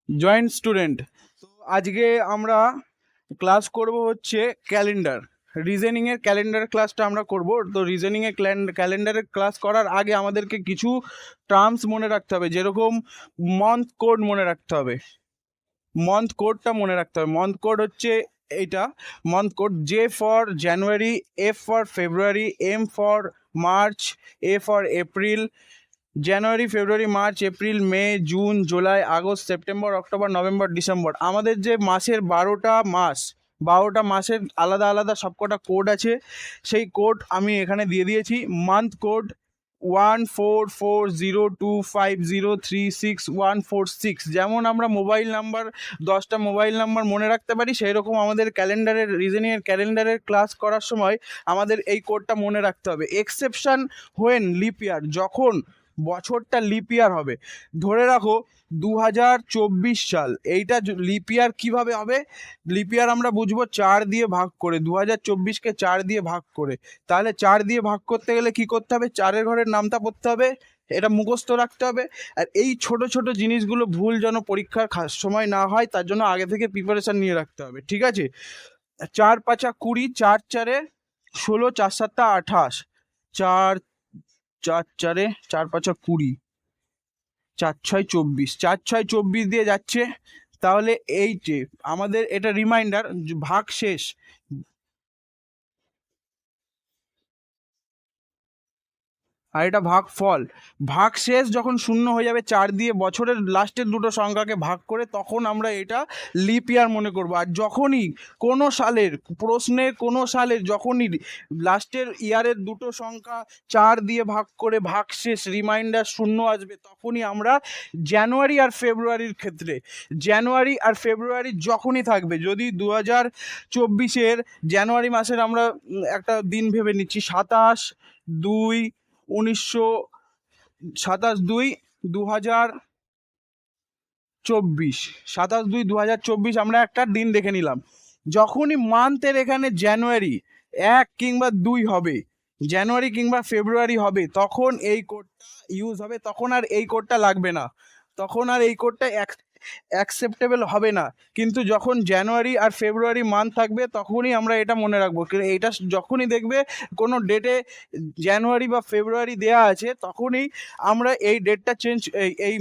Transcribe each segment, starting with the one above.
Joint student. তো আজকে আমরা ক্লাস করব হচ্ছে ক্যালেন্ডার, রিজনিং এর ক্যালেন্ডার ক্লাসটা আমরা করব। তো রিজনিং এর ক্যালেন্ডারের ক্লাস করার আগে আমাদেরকে কিছু টার্মস মনে রাখতে হবে, যেরকম মান্থ কোড মনে রাখতে হবে। মান্থ কোডটা মনে রাখতে হবে। মান্থ কোড হচ্ছে এইটা, month code: J for January, F for February, M for March, A for April, January, February, March, April, May, June, July, August, September, October, November, December. আমাদের যে মাসের 12টা মাসের আলাদা আলাদা সবকটা কোড আছে, সেই কোড আমি এখানে দিয়ে দিয়েছি। Month code 1440250361446। যেমন আমরা মোবাইল নাম্বার 10টা মোবাইল নাম্বার মনে রাখতে পারি, সেই রকম আমাদের ক্যালেন্ডারের, রিজনিংয়ের ক্যালেন্ডারের ক্লাস করার সময় আমাদের এই কোডটা মনে রাখতে হবে। এক্সেপশন হোয়েন লিপ ইয়ার, যখন বছরটা লিপ ইয়ার হবে। ধরে রাখো 2024 সাল, এইটা লিপ ইয়ার কীভাবে হবে? লিপ ইয়ার আমরা বুঝবো 4 দিয়ে ভাগ করে, 2024কে 4 দিয়ে ভাগ করে। তাহলে 4 দিয়ে ভাগ করতে গেলে কি করতে হবে? 4-এর ঘরের নামটা পড়তে হবে, এটা মুখস্থ রাখতে হবে। আর এই ছোট ছোট জিনিসগুলো ভুল যেন পরীক্ষার সময় না হয়, তার জন্য আগে থেকে প্রিপারেশান নিয়ে রাখতে হবে, ঠিক আছে? 4 5 20, 4 4 16, 4 7 28, 4 4 4 4 5 20, 4 6 24, 4 6 24 দিয়ে যাচ্ছে। তাহলে এই যে আমাদের এটা রিমাইন্ডার, ভাগ শেষ, আর এটা ভাগফল। ভাগ শেষ যখন শূন্য হয়ে যাবে 4 দিয়ে বছরের লাস্টের দুটো সংখ্যাকে ভাগ করে, তখন আমরা এটা লিপ ইয়ার মনে করব। আর যখনই কোনো সালের প্রশ্নের, কোনো সালের যখনই লাস্টের ইয়ারের দুটো সংখ্যা 4 দিয়ে ভাগ করে ভাগ শেষ রিমাইন্ডার শূন্য আসবে, তখনই আমরা জানুয়ারি আর ফেব্রুয়ারির ক্ষেত্রে, জানুয়ারি আর ফেব্রুয়ারি যখনই থাকবে, যদি 2024-এর জানুয়ারি মাসের আমরা একটা দিন ভেবে নিচ্ছি, 27/2/2024, 27/2/2024 আমরা একটা দিন দেখে নিলাম। যখনই মান্থের এখানে জানুয়ারি 1 কিংবা 2 হবে, জানুয়ারি কিংবা ফেব্রুয়ারি হবে, তখন এই কোডটা ইউজ হবে, তখন আর এই কোডটা লাগবে না, তখন আর এই কোডটা অ্যাকসেপ্টেবল হবে না। কিন্তু যখন জানুয়ারি আর ফেব্রুয়ারি মান্থ থাকবে, তখনই আমরা এটা মনে রাখবো। এইটা যখনই দেখবে কোনো ডেটে জানুয়ারি বা ফেব্রুয়ারি দেয়া আছে, তখনই আমরা এই ডেটটা চেঞ্জ, এই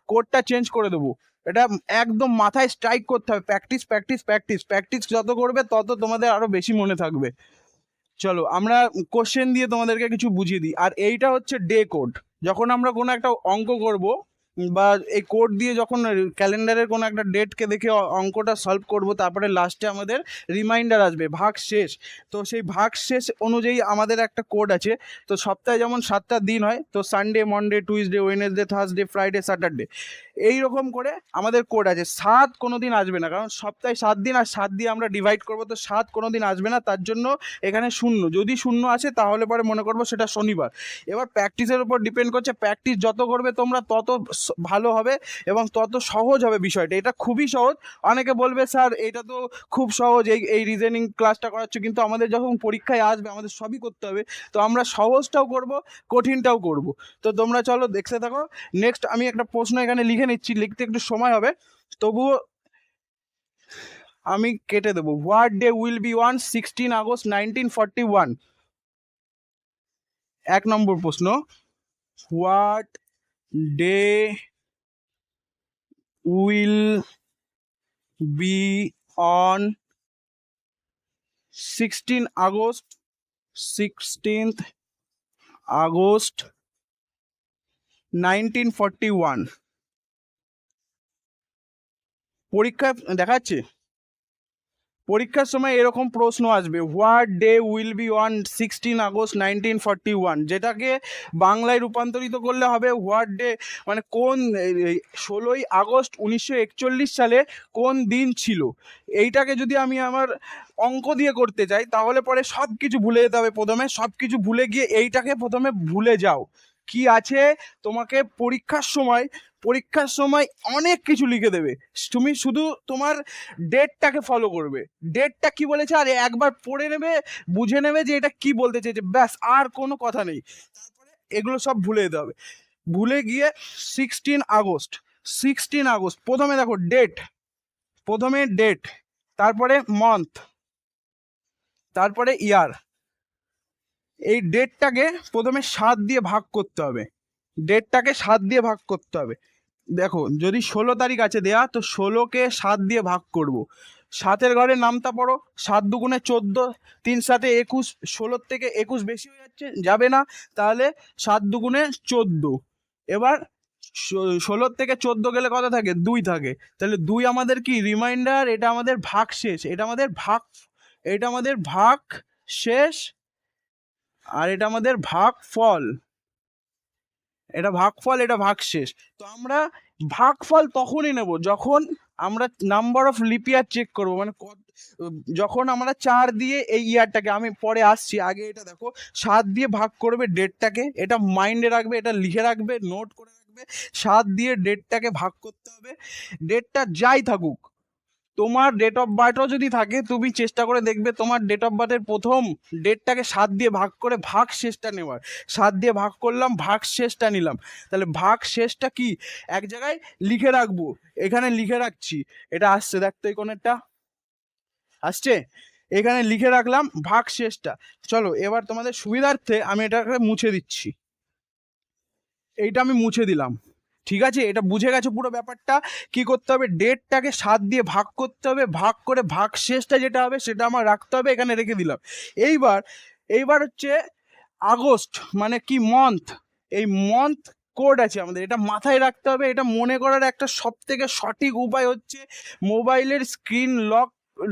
কোডটা চেঞ্জ করে দেবো। এটা একদম মাথায় স্ট্রাইক করতে হবে। প্র্যাকটিস প্র্যাকটিস প্র্যাকটিস প্র্যাকটিস যত করবে তত তোমাদের আরও বেশি মনে থাকবে। চলো আমরা কোশ্চেন দিয়ে তোমাদেরকে কিছু বুঝিয়ে দিই। আর এইটা হচ্ছে ডে কোড। যখন আমরা কোনো একটা অঙ্ক করব, বা এই কোড দিয়ে যখন ক্যালেন্ডারের কোনো একটা ডেটকে দেখে অঙ্কটা সলভ করব, তারপরে লাস্টে আমাদের রিমাইন্ডার আসবে ভাগ শেষ। তো সেই ভাগ শেষ অনুযায়ী আমাদের একটা কোড আছে। তো সপ্তাহে যেমন 7টা দিন হয়, তো Sunday, Monday, Tuesday, Wednesday, Thursday, Friday, Saturday, এই রকম করে আমাদের কোড আছে। 7 কোনো দিন আসবে না, কারণ সপ্তাহে 7 দিন, আর 7 দিয়ে আমরা ডিভাইড করবো, তো 7 কোনো দিন আসবে না, তার জন্য এখানে শূন্য। যদি শূন্য আসে তাহলে পরে মনে করবো সেটা শনিবার। এবার প্র্যাকটিসের উপর ডিপেন্ড করছে, প্র্যাকটিস যত করবে তোমরা তত ভালো হবে এবং তত সহজ হবে বিষয়টা। এটা খুবই সহজ। অনেকে বলবে স্যার এটা তো খুব সহজ, এই রিজনিং ক্লাসটা করাচ্ছ, কিন্তু আমাদের যখন পরীক্ষায় আসবে আমাদের সবই করতে হবে। তো আমরা সহজটাও করব, কঠিনটাও করব। তো তোমরা চলো দেখতে থাকো। নেক্সট আমি একটা প্রশ্ন এখানে লিখে নিচ্ছি, লিখতে একটু সময় হবে, তবুও আমি কেটে দেবো। What day will be on 16 August 1941? 1 নম্বর প্রশ্ন, what day will be on 16th August 1941? পরীক্ষায় দেখাচ্ছে, পরীক্ষার সময় এরকম প্রশ্ন আসবে, what day will be on 16 August 1941, যেটাকে বাংলায় রূপান্তরিত করলে হবে হোয়াট ডে, মানে কোন 16ই আগস্ট 1941 সালে কোন দিন ছিল। এইটাকে যদি আমি আমার অঙ্ক দিয়ে করতে চাই, তাহলে পরে সব কিছু ভুলে যেতে হবে। প্রথমে সব কিছু ভুলে গিয়ে এইটাকে প্রথমে ভুলে যাও কি আছে। তোমাকে পরীক্ষার সময় অনেক কিছু লিখে দেবে, তুমি শুধু তোমার ডেটটাকে ফলো করবে। ডেটটা কি বলেছে আর একবার পড়ে নেবে, বুঝে নেবে যে এটা কি বলতে চেয়েছে, ব্যাস, আর কোনো কথা নেই। তারপরে এগুলো সব ভুলে যেতে হবে। ভুলে গিয়ে 16 আগস্ট, আগস্ট। প্রথমে দেখো ডেট, প্রথমে ডেট, তারপরে মান্থ, তারপরে ইয়ার। এই ডেটটাকে প্রথমে 7 দিয়ে ভাগ করতে হবে, ডেটটাকে 7 দিয়ে ভাগ করতে হবে। দেখো যদি 16 তারিখ আছে দেয়া, তো 16কে 7 দিয়ে ভাগ করব। 7-এর ঘরে নামতা পড়ো, 7 দুগুণে 14, 3 7-এ 21, 16 থেকে 21 বেশি হয়ে যাচ্ছে, যাবে না, তাহলে 7 দুগুণে 14। এবার 16 থেকে 14 গেলে কত থাকে? 2 থাকে, তাহলে 2 আমাদের কি রিমাইন্ডার, এটা আমাদের ভাগ শেষ, এটা আমাদের ভাগ, এটা আমাদের ভাগ শেষ, আর এটা আমাদের ভাগ ফল, এটা ভাগফল, এটা ভাগশেষ। তো আমরা ভাগফল তখনই নেব যখন আমরা number of leap year check করবো, মানে যখন আমরা 4 দিয়ে এই ইয়ারটাকে, আমি পরে আসছি, আগে এটা দেখো, 7 দিয়ে ভাগ করবে ডেটটাকে, এটা মাইন্ডে রাখবে, এটা লিখে রাখবে, নোট করে রাখবে, 7 দিয়ে ডেটটাকে ভাগ করতে হবে। ডেটটা যাই থাকুক, তোমার ডেট অফ বার্থও যদি থাকে, তুমি চেষ্টা করে দেখবে তোমার ডেট অফ বার্থের প্রথম ডেটটাকে 7 দিয়ে ভাগ করে ভাগ শেষটা নেওয়ার। 7 দিয়ে ভাগ করলাম, ভাগ শেষটা নিলাম, তাহলে ভাগ শেষটা কি এক জায়গায় লিখে রাখবো, এখানে লিখে রাখছি, এটা আসছে, দেখতো এই কোণেরটা আসছে, এখানে লিখে রাখলাম ভাগ শেষটা। চলো এবার তোমাদের সুবিধার্থে আমি এটাকে মুছে দিচ্ছি, এইটা আমি মুছে দিলাম, ঠিক আছে? এটা বুঝে গেছো পুরো ব্যাপারটা। কি করতে হবে? ডেটটাকে 7 দিয়ে ভাগ করতে হবে, ভাগ করে ভাগ শেষটা যেটা হবে সেটা আমার রাখতে হবে, এখানে রেখে দিলাম। এইবার হচ্ছে আগস্ট, মানে কি মান্থ, এই মান্থ কোড আছে আমাদের, এটা মাথায় রাখতে হবে। এটা মনে করার একটা সব থেকে সঠিক উপায় হচ্ছে মোবাইলের স্ক্রিন লক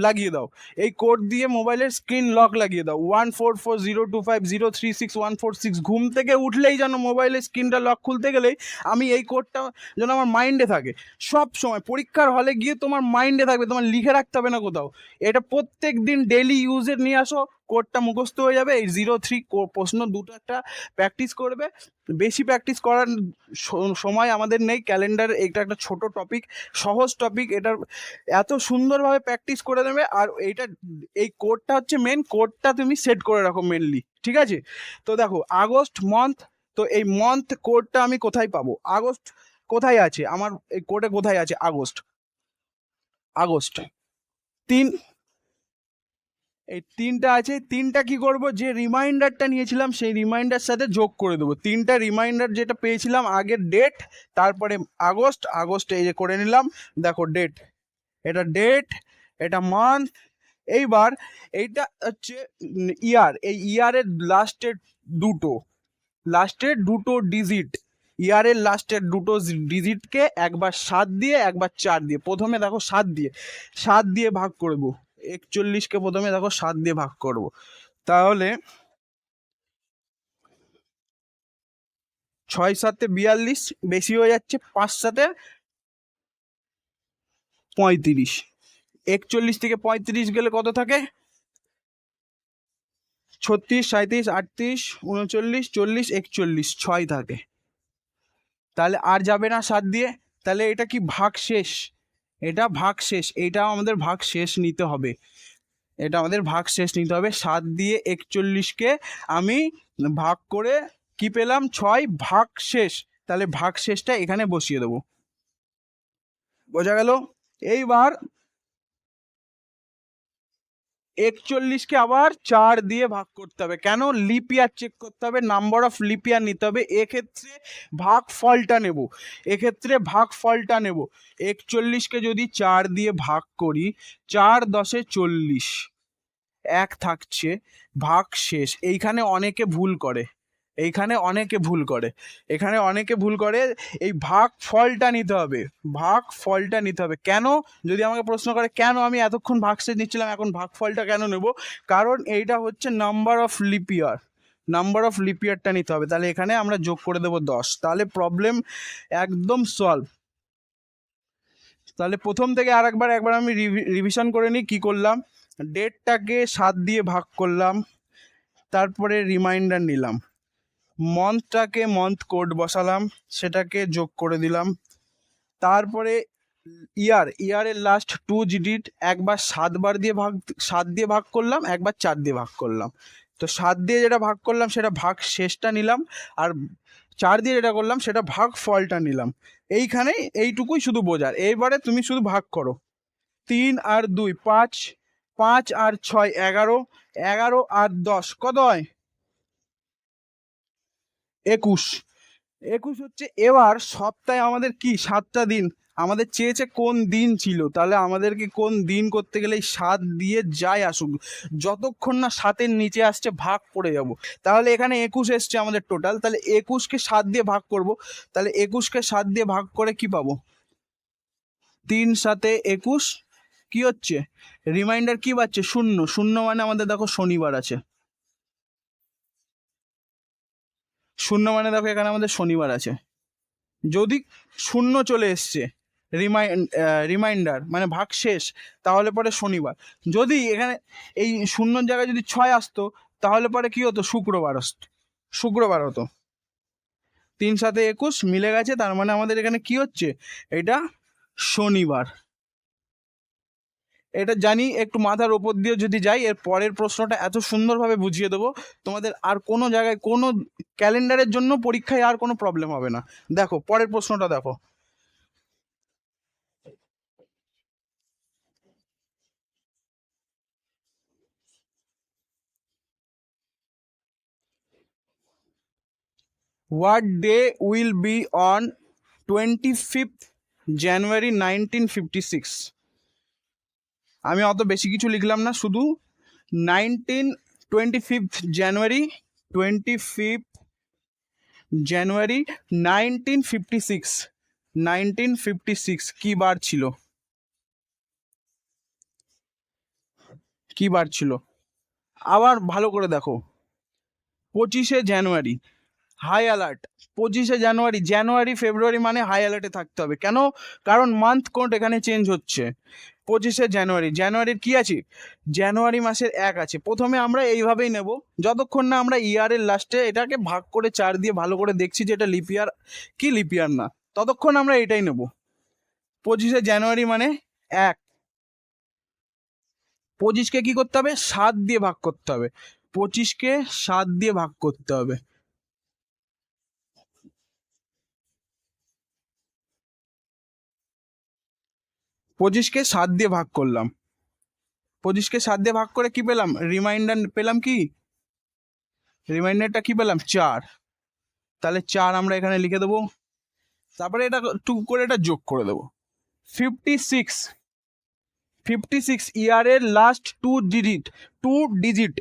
লাগিয়ে দাও, এই কোড দিয়ে মোবাইলের স্ক্রিন লক লাগিয়ে দাও, 144025036146। ঘুম থেকে উঠলেই যেন মোবাইলের স্ক্রিনটা লক খুলতে গেলেই আমি এই কোডটা যেন আমার মাইন্ডে থাকে সব সময়, পরীক্ষার হলে গিয়ে তোমার মাইন্ডে থাকবে, তোমার লিখে রাখতে হবে না কোথাও। এটা প্রত্যেক দিন ডেইলি ইউজের নিয়ে আসো, কোডটা মুখস্থ হয়ে যাবে। এই 03 প্রশ্ন দুটো একটা প্র্যাকটিস করবে, বেশি প্র্যাকটিস করার সময় আমাদের নেই, ক্যালেন্ডার এটা একটা ছোট টপিক, সহজ টপিক, এটা এত সুন্দরভাবে প্র্যাকটিস করে দেবে। আর এইটা, এই কোডটা হচ্ছে মেন, কোডটা তুমি সেট করে রাখো মেনলি, ঠিক আছে? তো দেখো আগস্ট মান্থ, তো এই মান্থ কোডটা আমি কোথায় পাবো? আগস্ট কোথায় আছে আমার এই কোডে, কোথায় আছে আগস্ট? আগস্ট 3, এই 3টা আছে, 3টা কি করব, যে রিমাইন্ডারটা নিয়েছিলাম সেই রিমাইন্ডার সাথে যোগ করে দেবো। 3টা রিমাইন্ডার যেটা পেয়েছিলাম, আগের ডেট, তারপরে আগস্ট এই যে করে নিলাম, দেখো ডেট, এটা ডেট, এটা মান্থ। এইবার এইটা হচ্ছে ইয়ার, এই ইয়ারের লাস্টের দুটো ডিজিট, ইয়ারের লাস্টের দুটো ডিজিটকে একবার 7 দিয়ে একবার 4 দিয়ে, প্রথমে দেখো 7 দিয়ে ভাগ করব, 41কে প্রথমে দেখো 7 দিয়ে ভাগ করব, তাহলে 6 7-এ 42, বেশি হয়ে যাচ্ছে, 5 7-এ 35, 41 থেকে 35 গেলে কত থাকে? 36 37 38 39 40 41, 6 থাকে, তাহলে আর যাবে না 7 দিয়ে, তাহলে এটা কি ভাগ শেষ, এটা ভাগ শেষ, এটা আমাদের ভাগ শেষ নিতে হবে, এটা আমাদের ভাগ শেষ নিতে হবে। 7 দিয়ে 41কে আমি ভাগ করে কি পেলাম? 6, ভাগ শেষ, তাহলে ভাগ শেষটা এখানে বসিয়ে দেবো, বোঝা গেল? এইবার 41কে আবার 4 দিয়ে ভাগ করতে হবে, কেন? লিপ ইয়ার চেক করতে হবে, নাম্বার অফ লিপ ইয়ার নিতে হবে, এক্ষেত্রে ভাগ ফলটা নেব, এক্ষেত্রে ভাগ ফলটা নেব। 41কে যদি 4 দিয়ে ভাগ করি, 4 10-এ 40, 1 থাকছে, ভাগ শেষ। এইখানে অনেকে ভুল করে, এখানে অনেকে ভুল করে, এই ভাগ ফলটা নিতে হবে, ভাগ ফলটা নিতে হবে। কেন? যদি আমাকে প্রশ্ন করে কেন আমি এতক্ষণ ভাগশেষ নিচ্ছিলাম, এখন ভাগ ফলটা কেন নেব? কারণ এইটা হচ্ছে নাম্বার অফ লিপ ইয়ারটা নিতে হবে, তাহলে এখানে আমরা যোগ করে দেবো 10, তাহলে প্রবলেম একদম সলভ। তাহলে প্রথম থেকে একবার আমি রিভিশন করে নিই কি করলাম। ডেটটাকে 7 দিয়ে ভাগ করলাম, তারপরে রিমাইন্ডার নিলাম, মান্থটাকে মান্থ কোড বসালাম, সেটাকে যোগ করে দিলাম, তারপরে ইয়ারের লাস্ট 2 ডিজিট একবার 7 দিয়ে ভাগ করলাম, একবার 4 দিয়ে ভাগ করলাম। তো 7 দিয়ে যেটা ভাগ করলাম সেটা ভাগ শেষটা নিলাম, আর 4 দিয়ে যেটা করলাম সেটা ভাগ ফলটা নিলাম, এইখানে এইটুকুই শুধু বোঝার। এইবারে তুমি শুধু ভাগ করো, 3 আর 2 5, 5 আর 6 11, 11 আর 10 কত হয়? 21। 21 হচ্ছে। এবার সপ্তাহে আমাদের কি 7টা দিন, আমাদের চেয়েছে কোন দিন ছিল, তাহলে আমাদেরকে কোন দিন করতে গেলে এই 7 দিয়ে যাই আসুক, যতক্ষণ না 7-এর নিচে আসছে ভাগ করে যাব। তাহলে এখানে 21 এসছে আমাদের টোটাল, তাহলে 21কে 7 দিয়ে ভাগ করব। তাহলে 21কে 7 দিয়ে ভাগ করে কি পাবো? 3 7 21, কি হচ্ছে রিমাইন্ডার কি পাচ্ছে? 0। 0 মানে আমাদের দেখো শনিবার আছে, 0 মানে দেখো এখানে আমাদের শনিবার আছে। যদি 0 চলে এসছে রিমাইন্ডার মানে ভাগ শেষ, তাহলে পরে শনিবার। যদি এখানে এই 0-র জায়গায় যদি 6 আসতো, তাহলে পরে কি হতো? শুক্রবার হতো। 3 7 21 মিলে গেছে, তার মানে আমাদের এখানে কি হচ্ছে? এটা শনিবার। এটা জানি, একটু মাথার ওপর দিয়ে যদি যাই, এর পরের প্রশ্নটা এত সুন্দরভাবে বুঝিয়ে দেবো, তোমাদের আর কোনো জায়গায় কোনো ক্যালেন্ডারের জন্য পরীক্ষায় আর কোনো প্রবলেম হবে না। দেখো পরের প্রশ্নটা দেখো। What day will be on 25th January 1956? আমি অত বেশি কিছু লিখলাম না, শুধু 25th January, 25th January 1956, 1956 কি বার ছিল? কি বার ছিল? আবার ভালো করে দেখো, 25শে জানুয়ারি হাই অ্যালার্ট। 25শে জানুয়ারি, জানুয়ারি ফেব্রুয়ারি মানে হাই অ্যালার্টে থাকতে হবে। কেন? কারণ মান্থ কোড এখানে চেঞ্জ হচ্ছে। 25শে জানুয়ারি, জানুয়ারির কি আছে? জানুয়ারি মাসের 1 আছে। প্রথমে আমরা এইভাবেই নেব, যতক্ষণ না আমরা ইয়ারের লাস্টে এটাকে ভাগ করে 4 দিয়ে ভালো করে দেখছি যে এটা লিপিয়ার কি লিপিয়ার না, ততক্ষণ আমরা এটাই নেব। 25শে জানুয়ারি মানে 1। 25কে কি করতে হবে? 7 দিয়ে ভাগ করতে হবে। 25কে 7 দিয়ে ভাগ করতে হবে। 25কে 7 দিয়ে ভাগ করলাম, 25কে 7 দিয়ে ভাগ করে কি পেলাম? রিমাইন্ডার পেলাম। কি রিমাইন্ডারটা কি পেলাম? 4। তাহলে 4 আমরা এখানে লিখে দেবো। তারপরে এটা টুক করে এটা যোগ করে দেবো। 56, 56 ইয়ারের লাস্ট 2 ডিজিট,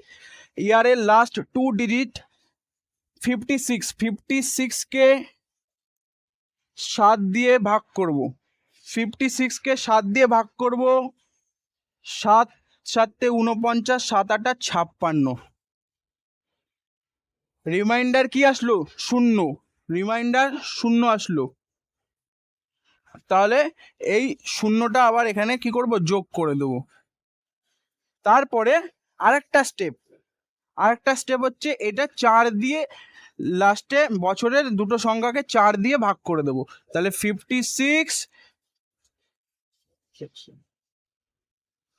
ইয়ারের লাস্ট 2 ডিজিট 56। 56কে 7 দিয়ে ভাগ করব, 56কে 7 দিয়ে ভাগ করব। 7 7 49, 7 8 56। রিমাইন্ডার কি আসলো? 0। রিমাইন্ডার 0 আসলো। তাহলে এই 0টা আবার এখানে কি করব? যোগ করে দেব। তারপরে আরেকটা স্টেপ হচ্ছে এটা 4 দিয়ে লাস্টে বছরের দুটো সংখ্যাকে 4 দিয়ে ভাগ করে দেব। তাহলে 56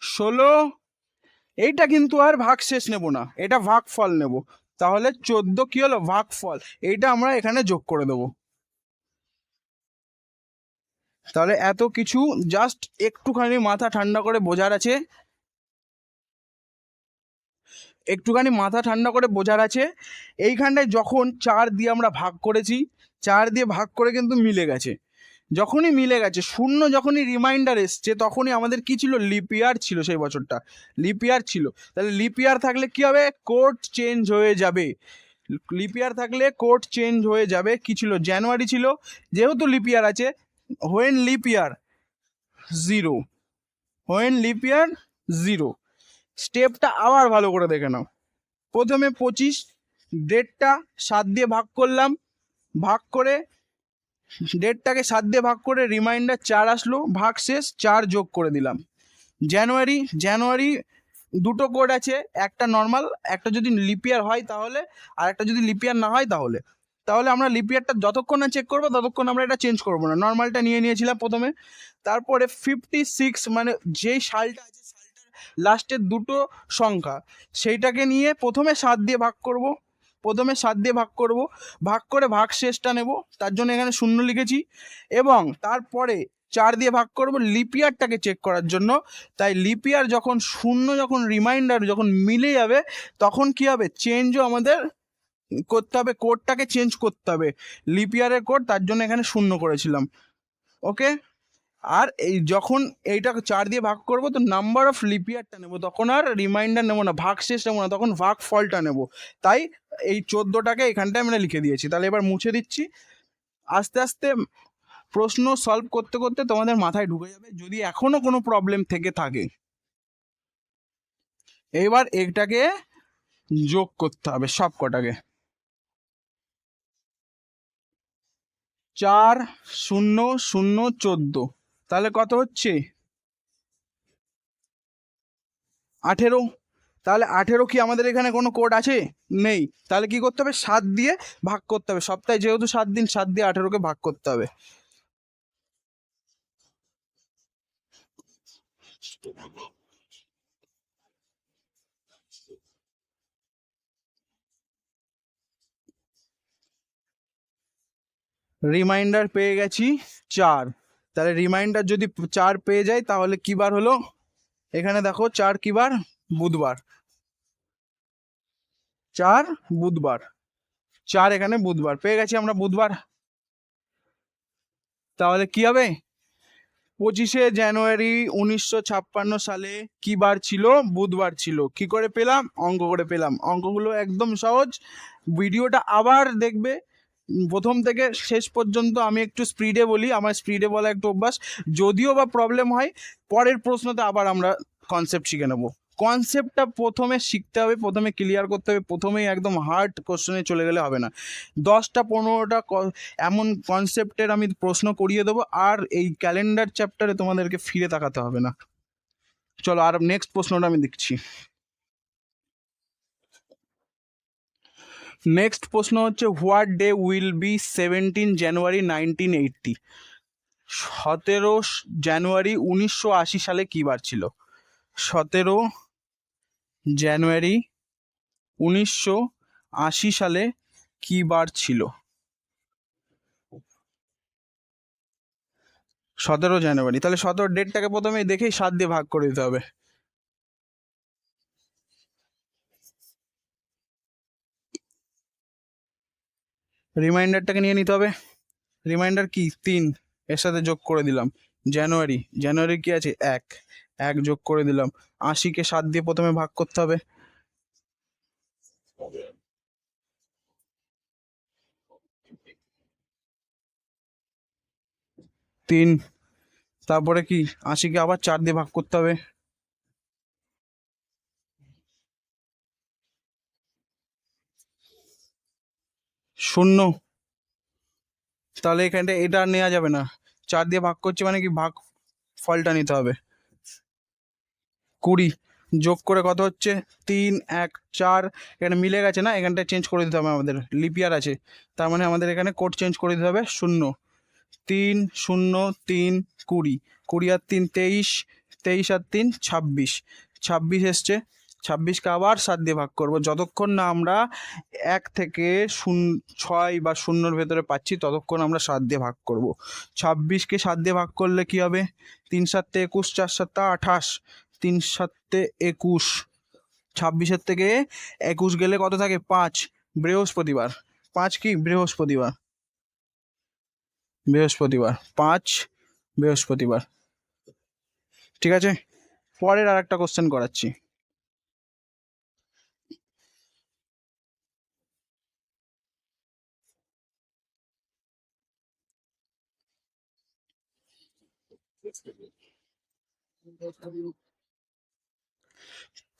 16, এইটা কিন্তু আর ভাগ শেষ নেব না, এটা ভাগ ফল নেব। তাহলে 14 কি হলো? ভাগ ফল। এইটা আমরা এখানে যোগ করে দেবো। তাহলে এত কিছু জাস্ট একটুখানি মাথা ঠান্ডা করে বোঝার আছে, এইখানটায় যখন 4 দিয়ে আমরা ভাগ করেছি, 4 দিয়ে ভাগ করে কিন্তু মিলে গেছে। যখনই মিলে গেছে, 0 যখনই রিমাইন্ডার এসছে, তখনই আমাদের কি ছিল? লিপিয়ার ছিল, সেই বছরটা লিপিয়ার ছিল। তাহলে লিপিয়ার থাকলে কি হবে? কোড চেঞ্জ হয়ে যাবে। লিপিয়ার থাকলে কোড চেঞ্জ হয়ে যাবে। কি ছিল? জানুয়ারি ছিল, যেহেতু লিপিয়ার আছে। When leap year 0, when leap year 0। স্টেপটা আবার ভালো করে দেখে নাও। প্রথমে 25, ডেটটা 7 দিয়ে ভাগ করলাম, ভাগ করে ডেটটাকে 7 দিয়ে ভাগ করে রিমাইন্ডার 4 আসলো, ভাগ শেষ, 4 যোগ করে দিলাম। জানুয়ারি দুটো কোড আছে, একটা নর্মাল, একটা যদি লিপিয়ার হয় তাহলে, আর একটা যদি লিপিয়ার না হয় তাহলে। তাহলে আমরা লিপিয়ারটা যতক্ষণ না চেক করবো ততক্ষণ আমরা এটা চেঞ্জ করবো না, নর্মালটা নিয়েছিলাম প্রথমে। তারপরে 56 মানে যেই সালটা আছে, সালটার লাস্টের দুটো সংখ্যা, সেইটাকে নিয়ে প্রথমে 7 দিয়ে ভাগ করব। প্রথমে 7 দিয়ে ভাগ করব, ভাগ করে ভাগ শেষটা নেব, তার জন্য এখানে 0 লিখেছি, এবং তারপরে 4 দিয়ে ভাগ করব লিপিয়ারটাকে চেক করার জন্য। তাই লিপিয়ার যখন 0 যখন রিমাইন্ডার যখন মিলে যাবে তখন কি হবে, চেঞ্জও আমাদের করতে হবে, কোডটাকে চেঞ্জ করতে হবে, লিপিয়ারের কোড, তার জন্য এখানে 0 করেছিলাম। ওকে, আর এই যখন এইটা 4 দিয়ে ভাগ করব তো নাম্বার অফ লিপিয়ারটা নেব, তখন আর রিমাইন্ডার নেবো না, ভাগ শেষ নেবো না, তখন ভাগ ফলটা নেব। তাই এই 14টাকে এখানটায় আমরা লিখে দিয়েছি। তাহলে এবার মুছে দিচ্ছি। আস্তে আস্তে প্রশ্ন সলভ করতে করতে তোমাদের মাথায় ঢুকে যাবে, যদি এখনো কোনো প্রবলেম থেকে থাকে। এবার এটাকে যোগ করতে হবে সব কটাকে। 4 0 0 14, তাহলে কত হচ্ছে 18। তাহলে 18 কি আমাদের এখানে কোনো কোড আছে? নেই। তাহলে কি করতে হবে, 7 দিয়ে ভাগ করতে হবে, সপ্তাহে যেহেতু 7 দিন, 7 দিয়ে 18কে ভাগ করতে হবে। রিমাইন্ডার পেয়ে গেছি 4, তাহলে রিমাইন্ডার যদি 4 পেয়ে যাই তাহলে কি বার হলো, এখানে দেখো 4 কি বার, বুধবার। 4 বুধবার, 4 এখানে বুধবার পেয়ে গেছি আমরা, বুধবার। তাহলে কি হবে, 25শে জানুয়ারি 1956 সালে কি বার ছিল, বুধবার ছিল। কি করে পেলাম, অঙ্ক করে পেলাম। অঙ্কগুলো একদম সহজ, ভিডিওটা আবার দেখবে প্রথম থেকে শেষ পর্যন্ত। আমি একটু স্পিডে বলি, আমার স্পিডে বলা একটু অভ্যাস, যদিও বা প্রবলেম হয় পরের প্রশ্নতে আবার আমরা কনসেপ্ট শিখে নেবো। কনসেপ্টটা প্রথমে শিখতে হবে, প্রথমে ক্লিয়ার করতে হবে, প্রথমেই একদম হার্ড কোশ্চেনে চলে গেলে হবে না। 10টা 15টা এমন কনসেপ্টের আমি প্রশ্ন করিয়ে দেবো, আর এই ক্যালেন্ডার চ্যাপ্টারে তোমাদেরকে ফিরে তাকাতে হবে না। চলো আর নেক্সট প্রশ্নটা আমি দেখছি। নেক্সট প্রশ্ন হচ্ছে, হোয়াট ডে উইল বি 17 জানুয়ারি 1980? 17 জানুয়ারি 1980 সালে কি বার ছিল? 17 জানুয়ারি 1980 সালে কি বার ছিল? 17 জানুয়ারি, তাহলে 17 ডেটটাকে প্রথমে দেখেই 7 দিয়ে ভাগ করে দিতে হবে। রিমাইন্ডারটাকে নিয়ে নিতে হবে, রিমাইন্ডার কি 3, এর সাথে যোগ করে দিলাম। জানুয়ারি, জানুয়ারি কি আছে 1, 1 যোগ করে দিলাম। 80কে 7 দিয়ে প্রথমে ভাগ করতে হবে। তিন, তারপরে কি 80কে আবার 4 দিয়ে ভাগ করতে হবে। 0, তাহলে এখানটা এটা আর নেওয়া যাবে না, 4 দিয়ে ভাগ করছি মানে কি ভাগ ফলটা নিতে হবে। 20 যোগ করে কত হচ্ছে 3 1 4, এখানে মিলে গেছে না, এখানটা চেঞ্জ করে দিতে হবে আমাদের, লিপিয়ার আছে, তার মানে আমাদের এখানে কোড চেঞ্জ করে দিতে হবে। 0 3 0 3 20, 20 আর 3 23, 23 আর 3 26, 26 এসছে। 26কে আবার 7 দিয়ে ভাগ করব, যতক্ষণ না আমরা 1 থেকে 6 বা 0-র ভেতরে পাচ্ছি ততক্ষণ আমরা 7 দিয়ে ভাগ করব। 26কে 7 দিয়ে ভাগ করলে কি হবে, 3 7 21, 4 7 28, 3 7 21, 26-এর থেকে 21 গেলে কত থাকে 5, বৃহস্পতিবার। 5 কি বৃহস্পতিবার, বৃহস্পতিবার 5 বৃহস্পতিবার। ঠিক আছে, পরের আর একটা কোশ্চেন করাচ্ছি।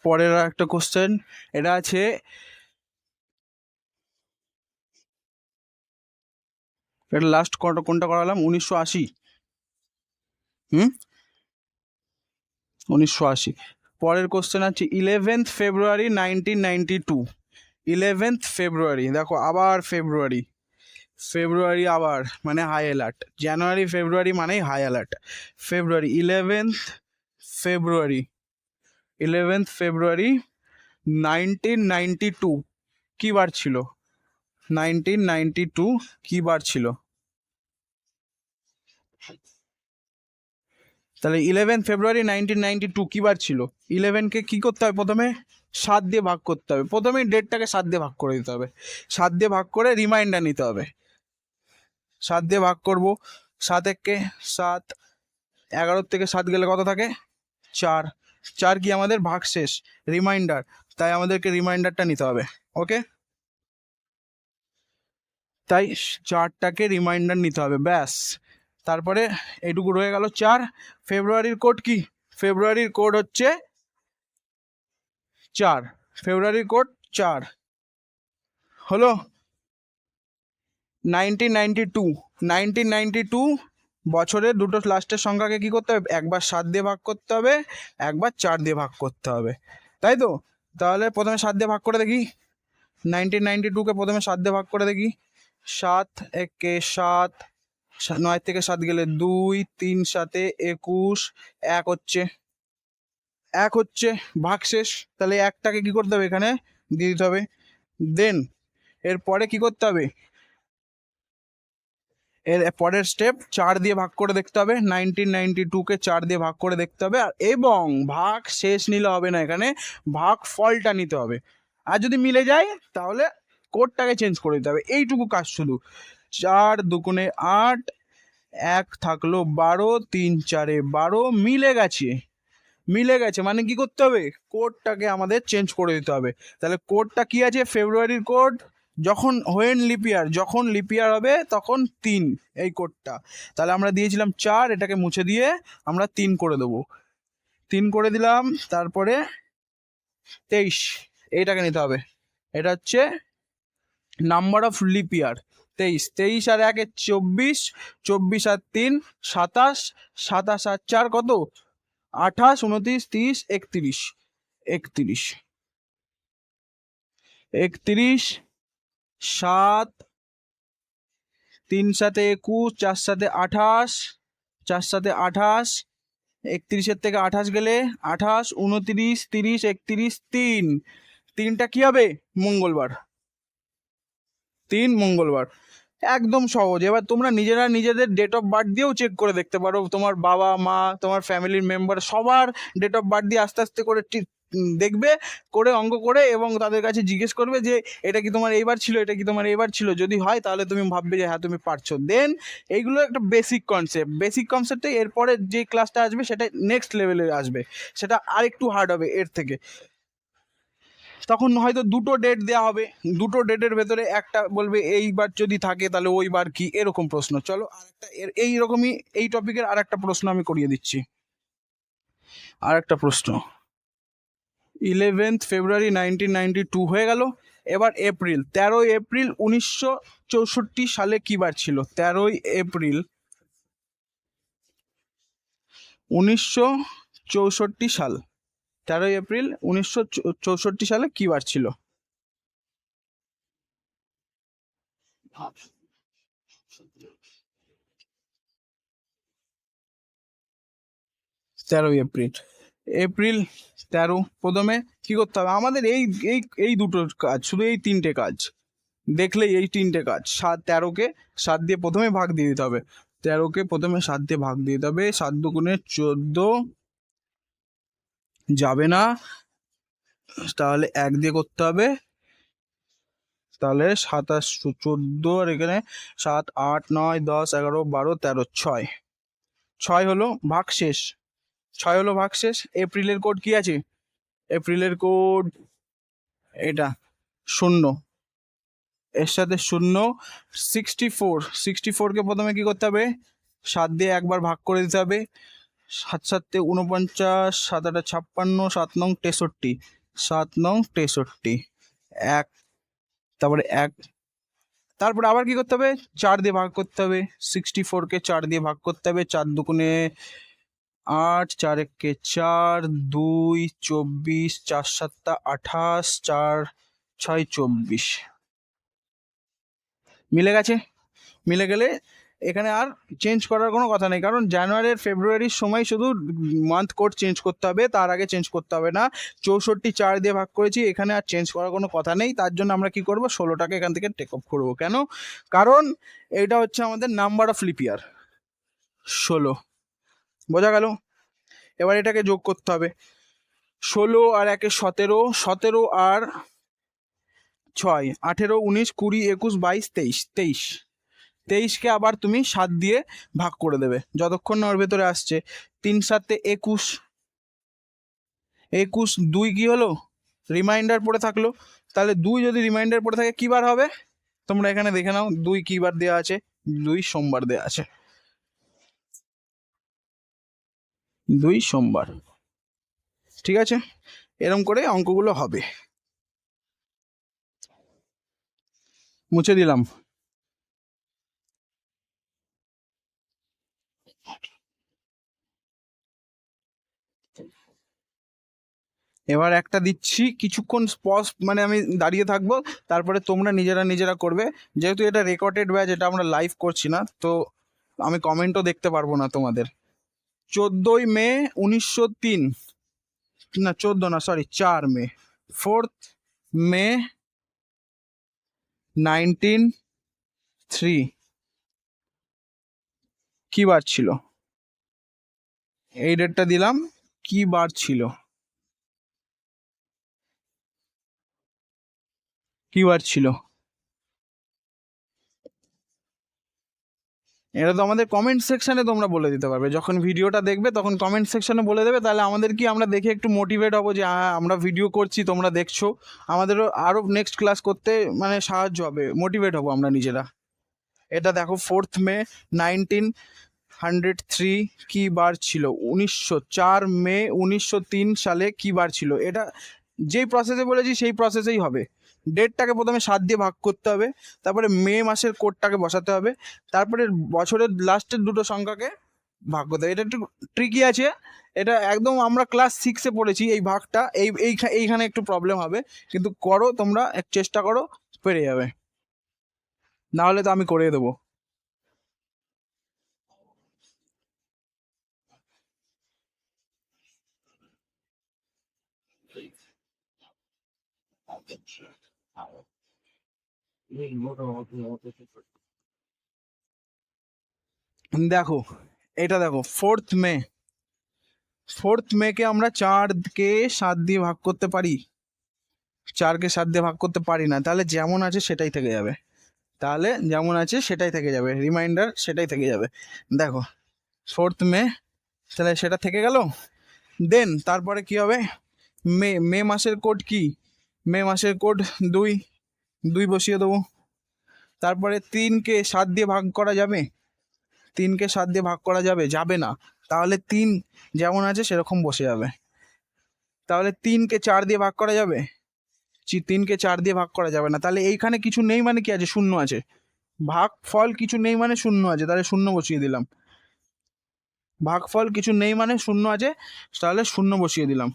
পরের আর একটা কোশ্চেন, এটা আছে, এটা লাস্ট কোনটা করালাম, 1980। 1980। পরের কোশ্চেন আছে 11th ফেব্রুয়ারি 1992। 11th ফেব্রুয়ারি, দেখো আবার ফেব্রুয়ারি, ফেব্রুয়ারি আবার মানে হাই অ্যালার্ট, জানুয়ারি ফেব্রুয়ারি মানেই হাই অ্যালার্ট। ফেব্রুয়ারি 11th ফেব্রুয়ারি, 11th ফেব্রুয়ারি 1992, কি বার ছিল? 1992 কি বার ছিল? তাহলে 11 ফেব্রুয়ারি 1992 কি বার ছিল? 11কে কি করতে হবে? প্রথমে 7 দিয়ে ভাগ করতে হবে। প্রথমেই ডেটটাকে 7 দিয়ে ভাগ করে দিতে হবে। 7 দিয়ে ভাগ করে রিমাইন্ডার নিতে হবে। 7 দিয়ে ভাগ করব। 7 একে 7, 11 থেকে 7 গেলে কত থাকে? 4। 4 কি আমাদের ভাগ শেষ, রিমাইন্ডার, তাই আমাদেরকে রিমাইন্ডারটা নিতে হবে। ওকে, তাই 4টাকে রিমাইন্ডার নিতে হবে, ব্যাস। তারপরে এইটুকু রয়ে গেল 4। ফেব্রুয়ারির কোড কি? ফেব্রুয়ারির কোড হচ্ছে 4। ফেব্রুয়ারির কোড 4 হলো। 1992 বছরের দুটো লাস্টের সংখ্যাকে কি করতে হবে? একবার 7 দিয়ে ভাগ করতে হবে, একবার 4 দিয়ে ভাগ করতে হবে, তাই তো? তাহলে প্রথমে 7 দিয়ে ভাগ করে দেখি। 1992কে প্রথমে 7 দিয়ে ভাগ করে দেখি। 7 একে 7, 9 থেকে 7 গেলে 2, 3 7 21, 1 হচ্ছে ভাগ শেষ। তাহলে একটাকে কি করতে হবে? এখানে দিয়ে দিতে হবে। দেন এরপরে কি করতে হবে? এর পরের স্টেপ 4 দিয়ে ভাগ করে দেখতে হবে। 1992কে 4 দিয়ে ভাগ করে দেখতে হবে, আর এবং ভাগ শেষ নিলে হবে না, এখানে ভাগ ফলটা নিতে হবে। আর যদি মিলে যায় তাহলে কোডটাকে চেঞ্জ করে দিতে হবে। এইটুকু কাজ শুধু। 4 দুগুণে 8, 1 থাকলো 12, 3 4 12, মিলে গেছে মানে কি করতে হবে? কোডটাকে আমাদের চেঞ্জ করে দিতে হবে। তাহলে কোডটা কি আছে? ফেব্রুয়ারির কোড যখন যখন লিপিয়ার হবে তখন 3, এই কোডটা। তাহলে আমরা দিয়েছিলাম 4, এটাকে মুছে দিয়ে আমরা 3 করে দেবো। 3 করে দিলাম। তারপরে 23, এইটাকে নিতে হবে। এটা হচ্ছে নাম্বার অফ লিপিয়ার 23। 23 আর 1 24, 24 আর 3 27, 27 আর 4 কত? 28, 29, 30, 31, 7, 3 7 21, 4 7 28, 4 7 28, 31 থেকে 28 গেলে 28, 29, 30, 31, 3। 3টা কি হবে? মঙ্গলবার। 3 মঙ্গলবার। একদম সহজ। এবার তোমরা নিজেরা নিজেদের ডেট অফ বার্থ দিয়েও চেক করে দেখতে পারো। তোমার বাবা মা, তোমার ফ্যামিলির মেম্বার সবার ডেট অফ বার্থ দিয়ে আস্তে আস্তে করে দেখবে, করে অঙ্ক করে, এবং তাদের কাছে জিজ্ঞেস করবে যে এটা কি তোমার এইবার ছিল, এটা কি তোমার এইবার ছিল। যদি হয় তাহলে তুমি ভাববে যে হ্যাঁ তুমি পারছো। দেন এইগুলো একটা বেসিক কনসেপ্টে এরপরে যে ক্লাসটা আসবে সেটা নেক্সট লেভেলে আসবে, সেটা আরেকটু হার্ড হবে এর থেকে। তখন হয়তো দুটো ডেট দেওয়া হবে, দুটো ডেটের ভেতরে একটা বলবে এইবার যদি থাকে তাহলে ওইবার কি, এরকম প্রশ্ন। চলো আরেকটা এইরকমই এই টপিকের আরেকটা প্রশ্ন আমি করিয়ে দিচ্ছি। আরেকটা প্রশ্ন, 11 ফেব্রুয়ারি 1992 হয়ে গেল। এবার এপ্রিল, 13 এপ্রিল 1964 সালে কি বার ছিল? 13 এপ্রিল 1964 সাল, 13 এপ্রিল 1964 সালে কি বার ছিল? 13 এপ্রিল, এপ্রিল 13। প্রথমে কি করতে হবে আমাদের? এই এই এই দুটো কাজ, শুধু এই 3টে কাজ দেখলেই, এই 3টে কাজ। 13কে 7 দিয়ে প্রথমে ভাগ দিয়ে দিতে হবে। 13কে প্রথমে 7 দিয়ে ভাগ দিয়ে দিতে হবে। 7 দুগুণে 14 যাবে না, তাহলে 1 দিয়ে করতে হবে। তাহলে 27, 14, আর এখানে 7, 8, 9, 10, 11, 12, 13, 6। 6 হলো ভাগ শেষ। 6 হলো ভাগ শেষ। এপ্রিলের কোড কি আছে? এপ্রিলের কোড এটা 0, এর সাথে 0। 64কে প্রথমে কি করতে হবে? 7 দিয়ে একবার ভাগ করে দিতে হবে। 7 7 49, 7 8 56, 7 নং 63, 7 নং 63, 1। তারপরে 1, তারপরে আবার কি করতে হবে? 4 দিয়ে ভাগ করতে হবে। 64কে 4 দিয়ে ভাগ করতে হবে। 4 দুগুণে 8, 4 একে 4, 2, 24, 4 7 28, 4 6 24। মিলে গেছে। মিলে গেলে এখানে আর চেঞ্জ করার কোনো কথা নেই, কারণ জানুয়ারির ফেব্রুয়ারির সময় শুধু মান্থ কোড চেঞ্জ করতে হবে, তার আগে চেঞ্জ করতে হবে না। 64 দিয়ে ভাগ করেছি, এখানে আর চেঞ্জ করার কোনো কথা নেই। তার জন্য আমরা কি করব, 16টাকে এখান থেকে টেক অফ করবো। কেন? কারণ এটা হচ্ছে আমাদের নাম্বার অফ লিপ ইয়ার 16। বোঝা গেল? এবার এটাকে যোগ করতে হবে। 16 আর 1 17, 17 আর 6 18, 19, 20, 21, 22, 23, 23কে আবার তুমি 7 দিয়ে ভাগ করে দেবে যতক্ষণ না ওর ভেতরে আসছে। 3 7 21, 21, 2 কি হলো, রিমাইন্ডার পড়ে থাকলো। তাহলে 2 যদি রিমাইন্ডার পড়ে থাকে কি বার হবে, তোমরা এখানে দেখে নাও। 2 কি বার দেওয়া আছে? 2 সোমবার দেওয়া আছে। 2 সোমবার। ঠিক আছে, এরকম করে অঙ্কগুলো হবে। মুছে দিলাম। এবার একটা দিচ্ছি, কিছুক্ষণ পজ, মানে আমি দাঁড়িয়ে থাকবো, তারপরে তোমরা নিজেরা করবে। যেহেতু এটা রেকর্ডেড ব্যাচ, এটা আমরা লাইভ করছি না, তো আমি কমেন্টও দেখতে পারবো না তোমাদের। 14 মে 1903, না 14 না, সরি 4 মে, 4th মে 1903 কি বার ছিল? এই ডেটটা দিলাম, কি বার ছিল? কি বার ছিল? এটা তো আমাদের কমেন্ট সেকশনে তোমরা বলে দিতে পারবে, যখন ভিডিওটা দেখবে তখন কমেন্ট সেকশনে বলে দেবে। তাহলে আমাদের কি, আমরা দেখে একটু মোটিভেট হবো যে আমরা ভিডিও করছি, তোমরা দেখছো, আমাদেরও আরও নেক্সট ক্লাস করতে মানে সাহায্য হবে, মোটিভেট হবো আমরা নিজেরা। এটা দেখো, 4th মে 1903 কি বার ছিল? 4 মে 1903 সালে কি বার ছিল? এটা যেই প্রসেসে বলেছি সেই প্রসেসেই হবে। ডেটটাকে প্রথমে 7 দিয়ে ভাগ করতে হবে, তারপরে মে মাসের কোডটাকে বসাতে হবে, তারপরে বছরের লাস্টের দুটো সংখ্যাকে ভাগ করতে হবে। এটা একটু ট্রিকি আছে, এটা একদম আমরা ক্লাস 6-এ পড়েছি এই ভাগটা। এইখানে একটু প্রবলেম হবে, কিন্তু করো তোমরা, এক চেষ্টা করো, পেরে যাবে। না হলে তো আমি করে দেবো। দেখো, এটা দেখো, 4th মেকে আমরা 4কে 7 দিয়ে ভাগ করতে পারি? 4কে 7 দিয়ে ভাগ করতে পারি না। তাহলে যেমন আছে সেটাই থেকে যাবে, তাহলে যেমন আছে সেটাই থেকে যাবে, রিমাইন্ডার সেটাই থেকে যাবে। দেখো 4th মে, তাহলে সেটা থেকে গেল। দেন তারপরে কি হবে, মে মাসের কোড কি? মে মাসের কোড 2, 2 বসিয়ে দেবো। তারপরে 3কে 7 দিয়ে ভাগ করা যাবে? 3কে 7 দিয়ে ভাগ করা যাবে? যাবে না। তাহলে 3 যেমন আছে সেরকম বসে যাবে। তাহলে 3কে 4 দিয়ে ভাগ করা যাবে? 3কে 4 দিয়ে ভাগ করা যাবে না। তাহলে এইখানে কিছু নেই মানে কি আছে? শূন্য আছে। ভাগফল কিছু নেই মানে শূন্য আছে, তাহলে শূন্য বসিয়ে দিলাম। ভাগফল কিছু নেই মানে শূন্য আছে, তাহলে শূন্য বসিয়ে দিলাম।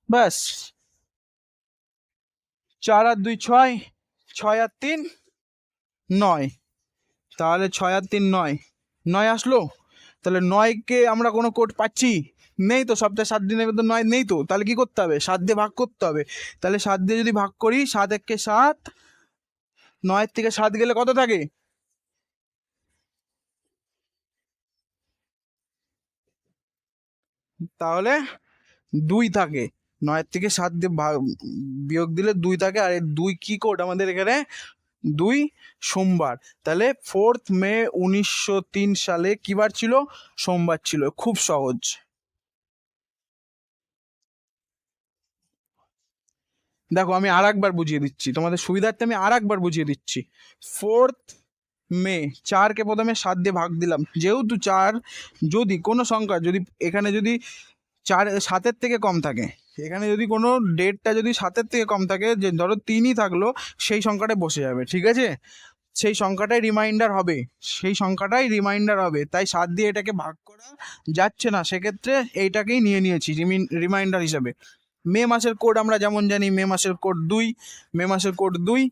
ব্যাস। 4 আর 2 6, 6 আর 3 9, তাহলে 6 আর 3 9, 9 আসলো। তাহলে 9কে আমরা কোনো কোড পাচ্ছি? নেই তো, সপ্তাহে 7 দিনের মধ্যে 9 নেই তো। তাহলে কি করতে হবে? 7 দিয়ে ভাগ করতে হবে। তাহলে 7 দিয়ে যদি ভাগ করি, 7 1 7, 9 থেকে 7 গেলে কত থাকে? তাহলে 2 থাকে। 9 থেকে 7 দিয়ে বিয়োগ দিলে 2 থাকে। আর 2 কি কোড আমাদের এখানে? 2 সোমবার। তাহলে 4th মে 1903 সালে কি বার ছিল? সোমবার ছিল। খুব সহজ। দেখো আমি আর একবার বুঝিয়ে দিচ্ছি তোমাদের সুবিধার্থে, আমি আর একবার বুঝিয়ে দিচ্ছি। 4th মে, 4কে প্রথমে 7 দিয়ে ভাগ দিলাম। যেহেতু 4, যদি কোনো সংখ্যা, যদি এখানে যদি 4 7-এর থেকে কম থাকে, এখানে যদি কোনো ডেটটা যদি 7-এর থেকে কম থাকে, যে ধরো 3ই থাকলো, সেই সংখ্যাটাই বসে যাবে। ঠিক আছে, সেই সংখ্যাটাই রিমাইন্ডার হবে, সেই সংখ্যাটাই রিমাইন্ডার হবে। তাই 7 দিয়ে এটাকে ভাগ করা যাচ্ছে না, সেক্ষেত্রে এইটাকেই নিয়ে নিয়েছি রিমাইন্ডার হিসাবে। মে মাসের কোড আমরা যেমন জানি, মে মাসের কোড 2, মে মাসের কোড 2।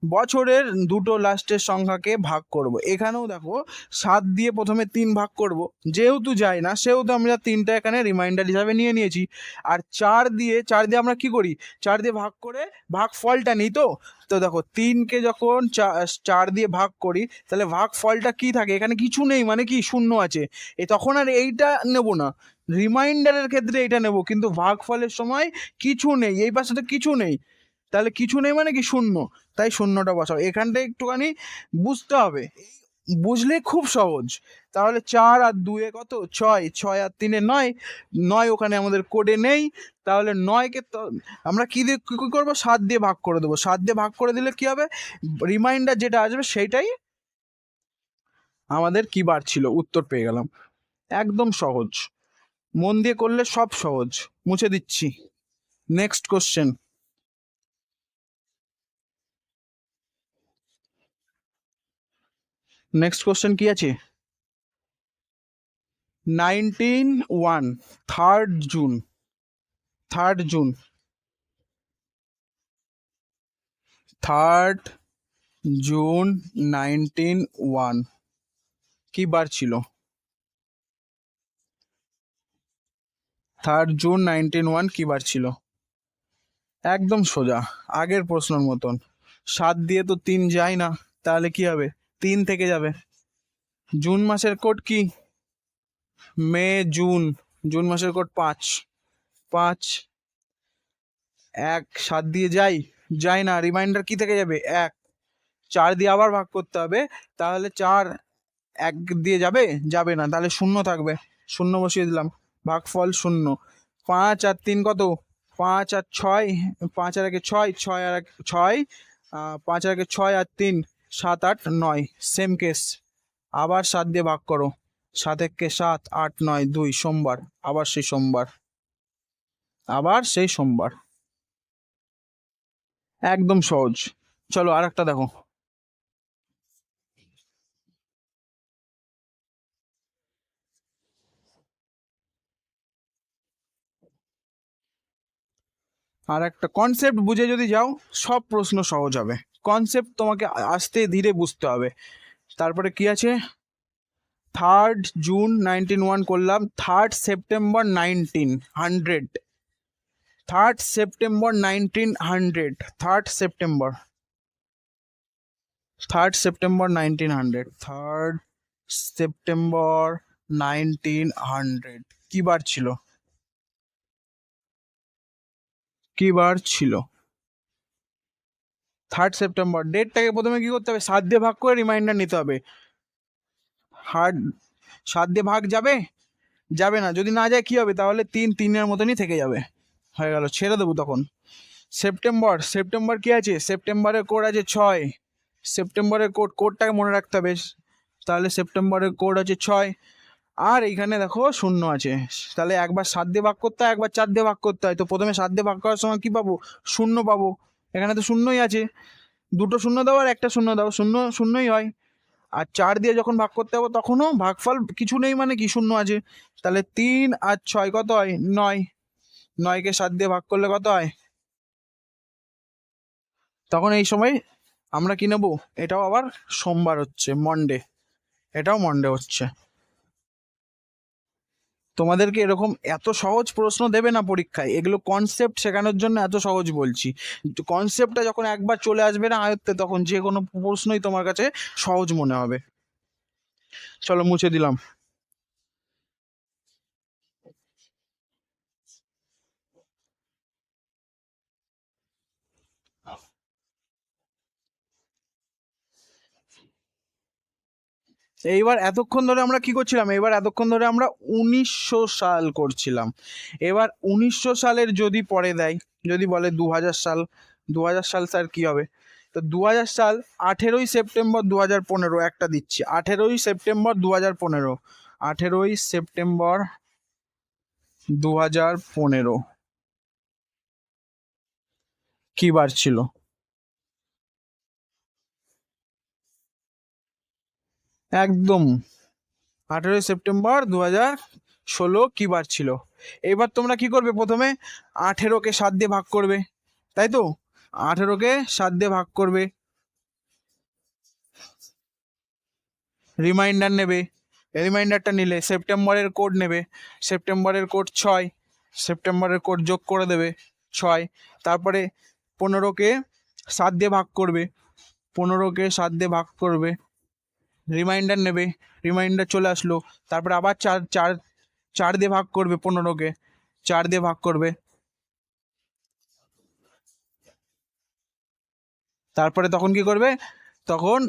বছরের দুটো লাস্টের সংখ্যাকে ভাগ করব। এখানেও দেখো 7 দিয়ে প্রথমে 3 ভাগ করব, যেহেতু যায় না সেহেতু আমরা 3টা এখানে রিমাইন্ডার হিসাবে নিয়ে নিয়েছি। আর 4 দিয়ে আমরা কি করি, 4 দিয়ে ভাগ করে ভাগ ফলটা নিই। তো তো দেখো 3কে যখন 4 দিয়ে ভাগ করি তাহলে ভাগ ফলটা কি থাকে, এখানে কিছু নেই, মানে কি শূন্য আছে। তখন আর এইটা নেব না, রিমাইন্ডারের ক্ষেত্রে এইটা নেব, কিন্তু ভাগ ফলের সময় কিছু নেই, এই পাশে তো কিছু নেই, তাহলে কিছু নেই মানে কি শূন্য, তাই শূন্যটা বসাও। এখানটা একটুখানি বুঝতে হবে, বুঝলে খুব সহজ। তাহলে 4 আর 2 কত, 6, 6 আর 3 9, 9 ওখানে আমাদের কোডে নেই, তাহলে 9কে আমরা কি দিয়ে কি করবো, 7 দিয়ে ভাগ করে দেবো। 7 দিয়ে ভাগ করে দিলে কি হবে, রিমাইন্ডার যেটা আসবে সেইটাই আমাদের কি বার ছিল, উত্তর পেয়ে গেলাম। একদম সহজ, মন দিয়ে করলে সব সহজ। মুছে দিচ্ছি। Next question. নেক্সট কোশ্চেন কি আছে, 1901, 3rd June, 3rd June, 3rd June 1901 কি বার ছিল, 3rd জুন 1901 কি বার ছিল। একদম সোজা, আগের প্রশ্নের মতন। 7 দিয়ে তো 3 যায় না, তাহলে কি হবে, 3 থেকে যাবে। জুন মাসের কোড কি, মে জুন, জুন মাসের কোড 5, 5, 1, 7 দিয়ে যায় না, রিমাইন্ডার কি থেকে যাবে 1, 4 দিয়ে আবার ভাগ করতে হবে, তাহলে 4 1 দিয়ে যাবে না, তাহলে শূন্য থাকবে, শূন্য বসিয়ে দিলাম, ভাগফল শূন্য। 5 আর 3 কত, 5 আর 6, 5 আর 1 6, 6 আর 1 6, 5 আর 1 6 আর 3 7 8 9, সেম কেস। আবার 7 দিয়ে ভাগ করো, 7 1 7 8 9 2, সোমবার, আবার সেই সোমবার, আবার সেই সোমবার। একদম সহজ। চলো আর একটা দেখো। আর একটা কনসেপ্ট বুঝে যদি যাও সব প্রশ্ন সহজ হবে। কনসেপ্ট তোমাকে আস্তে ধীরে বুঝতে হবে। তারপরে কি আছে, 3rd জুন 1901 করলাম, 3rd September 1900, 3rd September 1900, 3rd September, 3rd September 1900, 3rd September 1900 কি বার ছিল, কি বার ছিল। 3rd সেপ্টেম্বর ডেটটাকে প্রথমে কি করতে হবে, 7 দিয়ে ভাগ করে রিমাইন্ডার নিতে হবে। হার্ড, 7 দিয়ে ভাগ যাবে না, যদি না যায় কি হবে, তাহলে 3 মতনই থেকে যাবে, হয়ে গেল, ছেড়ে দেবো তখন। সেপ্টেম্বর কি আছে, সেপ্টেম্বরের কোড আছে 6, সেপ্টেম্বরের কোডটাকে মনে রাখতে হবে, তাহলে সেপ্টেম্বরের কোড আছে 6, আর এইখানে দেখো শূন্য আছে, তাহলে একবার 7 দিয়ে ভাগ করতে হয়, একবার 4 দিয়ে ভাগ করতে হয়। তো প্রথমে 7 দিয়ে ভাগ করার সময় কি পাবো, শূন্য পাবো, এখানে তো শূন্যই আছে, দুটো শূন্য দাও আর একটা শূন্য দাও, শূন্য শূন্যই হয়। আর 4 দিয়ে যখন ভাগ করতে হবে তখনও ভাগফল কিছু নেই, মানে কি শূন্য আছে, তাহলে 3 আর 6 কত হয়, 9, 9কে 7 দিয়ে ভাগ করলে কত হয়। তখন এই সময় আমরা কি নেবো, এটাও আবার সোমবার হচ্ছে, মন্ডে, এটাও মন্ডে হচ্ছে। তোমাদেরকে এরকম এত সহজ প্রশ্ন দেবে না পরীক্ষায়, এগুলো কনসেপ্ট শেখানোর জন্য এত সহজ বলছি। কনসেপ্টটা যখন একবার চলে আসবে না আয়ত্তে, তখন যে কোনো প্রশ্নই তোমার কাছে সহজ মনে হবে। চলো মুছে দিলাম। এইবার এতক্ষণ ধরে আমরা কি করছিলাম, এবার এতক্ষণ ধরে আমরা 1900 সাল করছিলাম। এবার 1900 সালের যদি পরে দেয়, যদি বলে 2000 সাল, 2000 সাল স্যার কি হবে, তো 2000 সাল 18ই সেপ্টেম্বর 2015, একটা দিচ্ছি, 18ই সেপ্টেম্বর 2015, 18ই সেপ্টেম্বর 2015 কি বার ছিল, একদম 18ই সেপ্টেম্বর 2016 কি বার ছিল। এবার তোমরা কি করবে, প্রথমে 18কে 7 দিয়ে ভাগ করবে, তাই তো, 18কে 7 দিয়ে ভাগ করবে, রিমাইন্ডার নেবে, রিমাইন্ডারটা নিলে সেপ্টেম্বরের কোড নেবে, সেপ্টেম্বরের কোড 6, সেপ্টেম্বরের কোড যোগ করে দেবে 6, তারপরে 15কে 7 দিয়ে ভাগ করবে, 15কে 7 দিয়ে ভাগ করবে, রিমাইন্ডার নেবে, রিমাইন্ডার চলে আসলো, তারপরে আবার 4 দিয়ে ভাগ করবে, 15কে 4 দিয়ে ভাগ করবে, তারপরে তখন কি করবে, তখন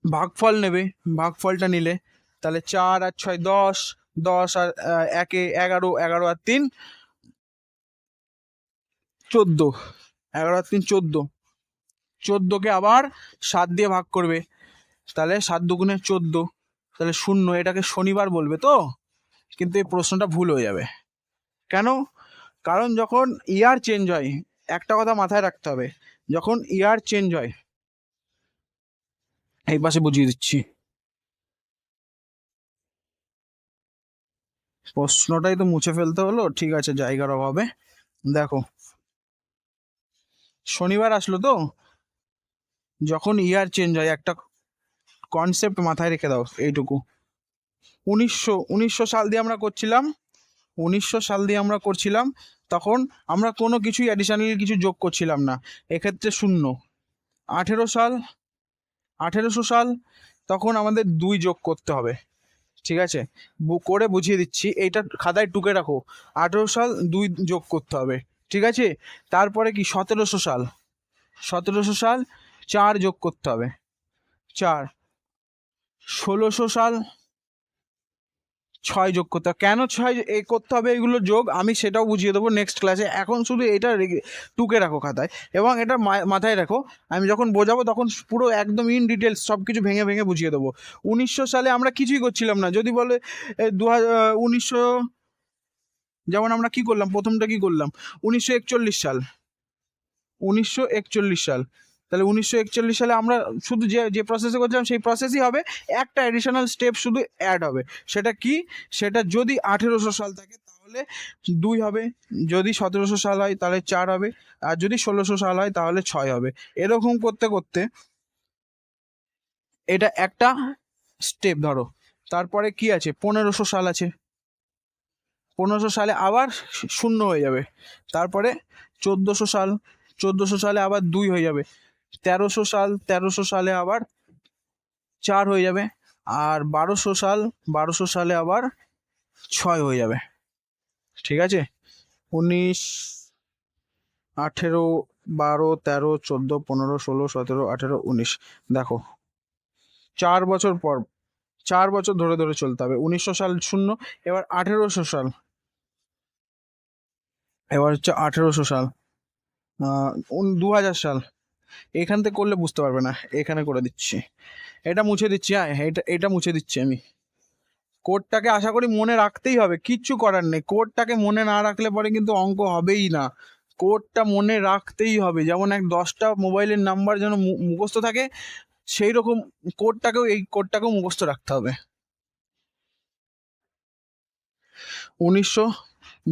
ভাগফল নেবে, ভাগফলটা নিলে তাহলে 4 আর 6 10, 10 আর 1 11, 11 আর 3 14, 11 আর 3 14, 14কে আবার 7 দিয়ে ভাগ করবে, তাহলে 7 দুগুণে 14, তাহলে 0, এটাকে শনিবার বলবে তো, কিন্তু এই প্রশ্নটা ভুল হয়ে যাবে। কেন? কারণ যখন ইয়ার চেঞ্জ হয়, একটা কথা মাথায় রাখতে হবে, যখন ইয়ার চেঞ্জ হয়, এই পাশে বুঝিয়ে দিচ্ছি, প্রশ্নটাই তো মুছে ফেলতে হলো, ঠিক আছে জায়গার অভাবে। দেখো শনিবার আসলো তো, যখন ইয়ার চেঞ্জ হয় একটা কনসেপ্ট মাথায় রেখে দাও এইটুকু, 1900 সাল দিয়ে আমরা করছিলাম, 1900 সাল দিয়ে আমরা করছিলাম, তখন আমরা কোনো কিছুই অ্যাডিশনালি কিছু যোগ করছিলাম না, এক্ষেত্রে 0। 1800 সাল তখন আমাদের 2 যোগ করতে হবে, ঠিক আছে, করে বুঝিয়ে দিচ্ছি, এইটা খাতায় টুকে রাখো, 1800 সাল 2 যোগ করতে হবে, ঠিক আছে। তারপরে কি 1700 সাল, 1700 সাল 4 যোগ করতে হবে, 4। 1600 সাল 6 যোগ করতে হবে, কেন 6 করতে হবে এগুলো যোগ, আমি সেটাও বুঝিয়ে দেবো নেক্সট ক্লাসে, এখন শুধু এটা টুকে রাখো খাতায়, এবং এটা মাথায় রাখো, আমি যখন বোঝাবো তখন পুরো একদম ইন ডিটেলস সব কিছু ভেঙে ভেঙে বুঝিয়ে দেবো। 1900 সালে আমরা কিছুই করছিলাম না, যদি বলে 1900, যেমন আমরা কি করলাম, প্রথমটা কি করলাম, 1941 সাল, 1941 সাল, তাহলে 1941 সালে আমরা শুধু যে যে প্রসেসে করছিলাম সেই প্রসেসই হবে, একটা অ্যাডিশনাল স্টেপ শুধু অ্যাড হবে, সেটা কি, সেটা যদি 1800 সাল থাকে তাহলে 2 হবে, যদি 1700 সাল হয় তাহলে 4 হবে, আর যদি 1600 সাল হয় তাহলে 6 হবে, এরকম করতে করতে এটা একটা স্টেপ ধরো। তারপরে কি আছে, 1500 সাল আছে, 1500 সালে আবার 0 হয়ে যাবে, তারপরে 1400 সাল, 1400 সালে আবার 2 হয়ে যাবে, 1300 সাল, 1300 সালে আবার 4 হয়ে যাবে, আর 1200 সাল, 1200 সালে আবার 6 হয়ে যাবে, ঠিক আছে। 19, 18, 12, 13, 14, 15, 16, 17, 18, 19, দেখো 4 বছর পর, 4 বছর ধরে ধরে চলতে হবে, 1900 সাল 0, এবার 1800 সাল, এবার হচ্ছে 1800 সাল, 2000 সাল, এখান থেকে করলে বুঝতে পারবে না, এখানে করে দিচ্ছি, এটা মুছে দিচ্ছি, হ্যাঁ এটা মুছে দিচ্ছি আমি। কোডটাকে আশা করি মনে রাখতেই হবে, কিচ্ছু করার নেই, কোডটাকে মনে না রাখলে পরে কিন্তু অঙ্ক হবেই না, কোডটা মনে রাখতেই হবে, যেমন 10টা মোবাইলের নাম্বার যেন মুখস্থ থাকে, সেই রকম এই কোডটাকেও মুখস্থ রাখতে হবে।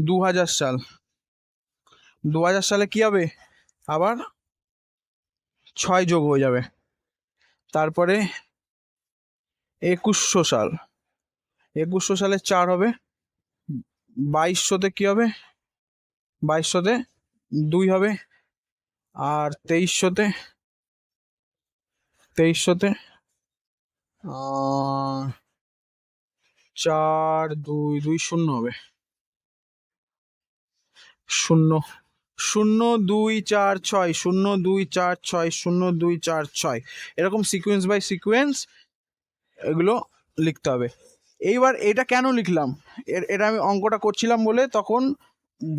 2000 সাল, 2000 সালে কি হবে, আবার 6 যোগ হয়ে যাবে, তারপরে 2100 সাল, 2100 সালে 4 হবে, 2200তে কি হবে, 2200তে 2 হবে, আর 2300তে 4 2 2 0 হবে, 0 0 2 4 6, 0 2 4 6, 0 2 4 6, এরকম সিকোয়েন্স বাই সিকোয়েন্স এগুলো লিখতে হবে। এইবার এটা কেন লিখলাম, এটা আমি অঙ্কটা করছিলাম বলে তখন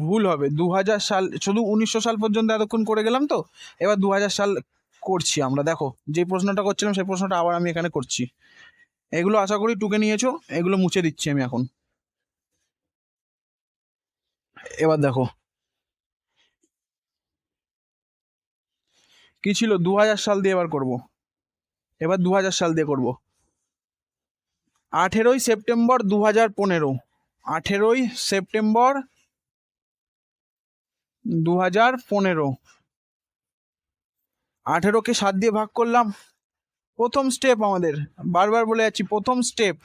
ভুল হবে, 2000 সাল, শুধু 1900 সাল পর্যন্ত এতক্ষণ করে গেলাম তো, এবার 2000 সাল করছি আমরা, দেখো যে প্রশ্নটা করছিলাম সেই প্রশ্নটা আবার আমি এখানে করছি, এগুলো আশা করি টুকে নিয়েছো, এগুলো মুছে দিচ্ছি আমি এখন। এবার দেখো কি ছিল, 2000 সাল দিয়ে এবার করব, এবার 2000 সাল দিয়ে করব, 18ই সেপ্টেম্বর 2015, 18ই সেপ্টেম্বর 2015, 18কে 7 দিয়ে ভাগ করলাম, প্রথম স্টেপ আমাদের, বারবার বলে যাচ্ছি, প্রথম স্টেপ।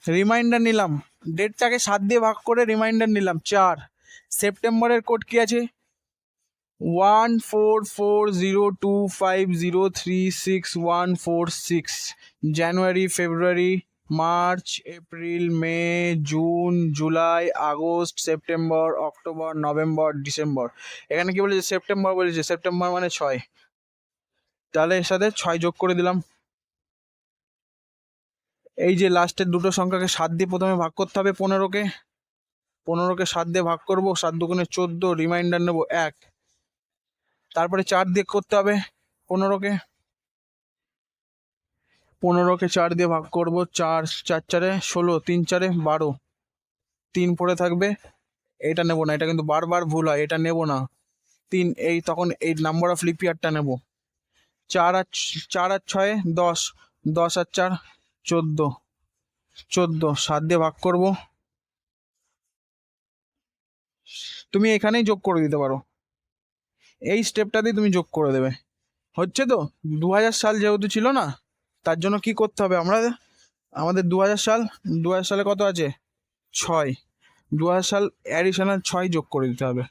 রিমাইন্ডার নিলাম, ডেটটাকে 7 দিয়ে ভাগ করে রিমাইন্ডার নিলাম 4। সেপ্টেম্বরের কোড কি আছে? 144025036 জানুয়ারি, ফেব্রুয়ারি, মার্চ, এপ্রিল, মে, June, July, August, September, October, November, ডিসেম্বর। এখানে কি বলেছে? সেপ্টেম্বর বলেছে। সেপ্টেম্বর মানে 6, তাহলে এর সাথে 6 যোগ করে দিলাম। এই যে লাস্টের দুটো সংখ্যাকে 7 দিয়ে প্রথমে ভাগ করতে হবে। 15কে 7 দিয়ে ভাগ করবো, 7 দুগুণে 14, রিমাইন্ডার নেবো 1। তারপরে 4 দিয়ে করতে হবে 15কে 4 দিয়ে ভাগ করবো, 4 4 4 16, 3 4 12, 3 পড়ে থাকবে। এটা নেবো না, এটা কিন্তু বারবার ভুল হয়, এটা নেবো না। 3, এই তখন এই নাম্বার অফ লিপ ইয়ারটা নেবো। 4 আর 6 10, 10 আর 4 14, 7 দিয়ে ভাগ করবো। তুমি এখানেই যোগ করে দিতে পারো, এই স্টেপটাতেই তুমি যোগ করে দেবে। হচ্ছে তো? 2000 সাল যেহেতু ছিল না, তার জন্য কি করতে হবে আমাদের 2000 সাল, 2000 সালে কত আছে? 6। 2000 সাল অ্যাডিশনাল 6 যোগ করে দিতে হবে।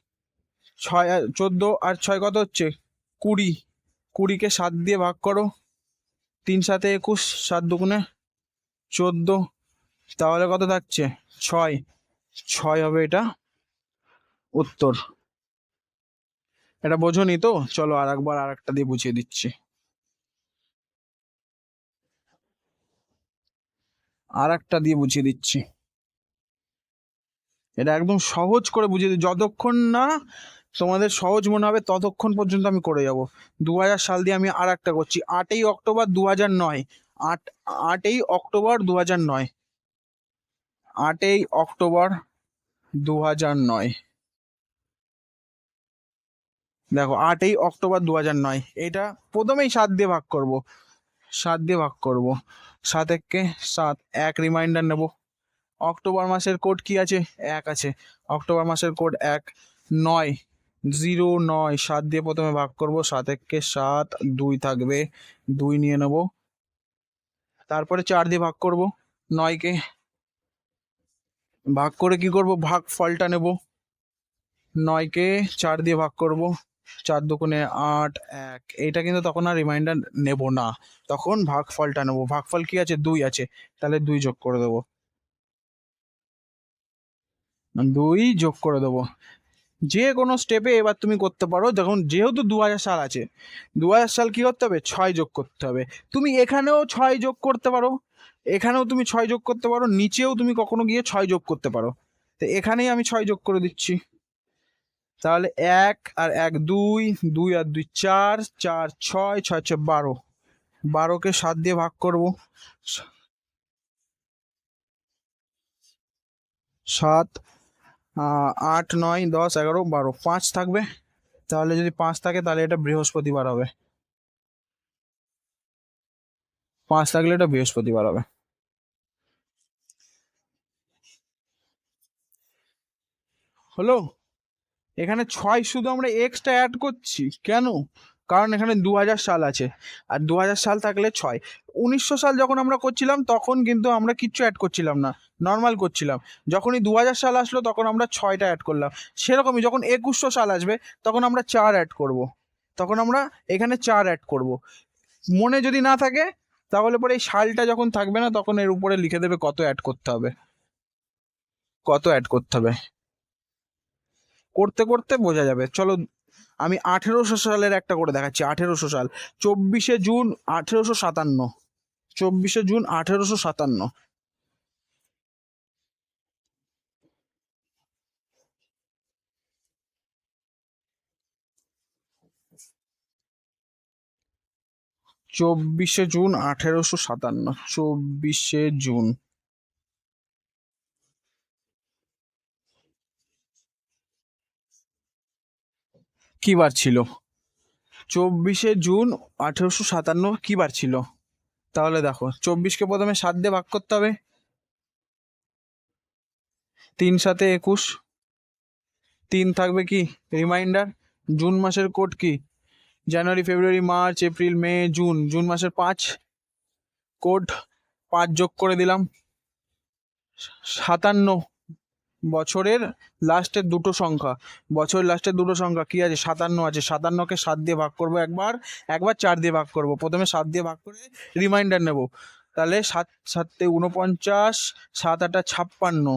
6 আর 14 আর 6 কত হচ্ছে? 20। 20কে 7 দিয়ে ভাগ করো, 3 7 21, 7 দুগুণে 14, তাহলে কত থাকছে? 6। 6 হবে এটা উত্তর। এটা বোঝোনি তো? চলো আর একবার আর একটা দিয়ে বুঝিয়ে দিচ্ছি। এটা একদম সহজ করে বুঝিয়ে দিই, যতক্ষণ না তোমাদের সহজ মনে হবে ততক্ষণ পর্যন্ত আমি করে যাব। 2000 সাল দিয়ে আমি আর একটা করছি। 8ই অক্টোবর 2009, 8ই অক্টোবর 2009, 8ই অক্টোবর 2009। দেখো 8ই অক্টোবর 2009, এটা প্রথমেই 7 দিয়ে ভাগ করব, 7 দিয়ে ভাগ করব। 7 একে 7, 1 রিমাইন্ডার নেব। অক্টোবর মাসের কোড কি আছে? 1 আছে। অক্টোবর মাসের কোড 1। 9, 09, 7 দিয়ে প্রথমে ভাগ করব, 7 একে 7, 2 থাকবে, 2 নিয়ে নেব। তারপরে 4 দিয়ে ভাগ করব, 9কে ভাগ করে কি করব? ভাগ ফলটা নেব। 9কে 4 দিয়ে ভাগ করব, 4 দুগুণে 8, 1। এইটা কিন্তু তখন আর রিমাইন্ডার নেব না, তখন ভাগ ফলটা নেব। ভাগ ফল কি আছে? 2 আছে, তাহলে 2 যোগ করে দেবো। 2 যোগ করে দেবো। যে কোনো স্টেপে এবার তুমি করতে পারো। দেখুন যেহেতু 2000 সাল আছে, 2000 সাল কি করতে হবে? 6 যোগ করতে হবে। তুমি এখানেও 6 যোগ করতে পারো, এখানেও তুমি 6 যোগ করতে পারো, নিচেও তুমি কখনো গিয়ে 6 যোগ করতে পারো। তো এখানেই আমি 6 যোগ করে দিচ্ছি। তাহলে 1 আর 1 2, 2 আর 2 4, 4 6, 6 6 12, 12কে 7 দিয়ে ভাগ করব, 7 8 9 10 11 12, 5 থাকবে। তাহলে যদি 5 থাকে তাহলে এটা বৃহস্পতিবার হবে। 5 থাকলে এটা বৃহস্পতিবার হবে। হলো? এখানে 6 শুধু আমরা এক্সট্রা অ্যাড করছি কেন? কারণ এখানে 2000 সাল আছে, আর 2000 সাল থাকলে 6। 1900 সাল যখন আমরা করছিলাম তখন কিন্তু আমরা কিচ্ছু অ্যাড করছিলাম না, নর্মাল করছিলাম। যখনই 2000 সাল আসলো তখন আমরা 6টা অ্যাড করলাম। সেরকমই যখন 2100 সাল আসবে তখন আমরা 4 অ্যাড করব, তখন আমরা এখানে 4 অ্যাড করব। মনে যদি না থাকে তাহলে পরে এই সালটা যখন থাকবে না তখন এর উপরে লিখে দেবে কত অ্যাড করতে হবে, কত অ্যাড করতে হবে। করতে করতে বোঝা যাবে। চলো আমি 1800 সালের একটা করে দেখাচ্ছি। 1800 সাল, 24শে জুন 1857, 24শে জুন 1857। 24শে জুন 1857, 24শে জুন। কি বার ছিল? 24শে জুন 1857 কি বার ছিল? তাহলে দেখো 24কে প্রথমে 7 দিয়ে ভাগ করতে হবে, 3 7 21, 3 থাকবে কি রিমাইন্ডার। জুন মাসের কোড কি? জানুয়ারি, ফেব্রুয়ারি, মার্চ, এপ্রিল, মে, জুন, জুন মাসের 5 কোড 5 যোগ করে দিলাম। 57 বছরের লাস্টের দুটো সংখ্যা, বছরের লাস্টের দুটো সংখ্যা কি আছে? 57 আছে। 57কে 7 দিয়ে ভাগ করবো একবার, একবার 4 দিয়ে ভাগ করব। প্রথমে 7 দিয়ে ভাগ করে রিমাইন্ডার নেব। তাহলে 7 7 49, 7 8 56,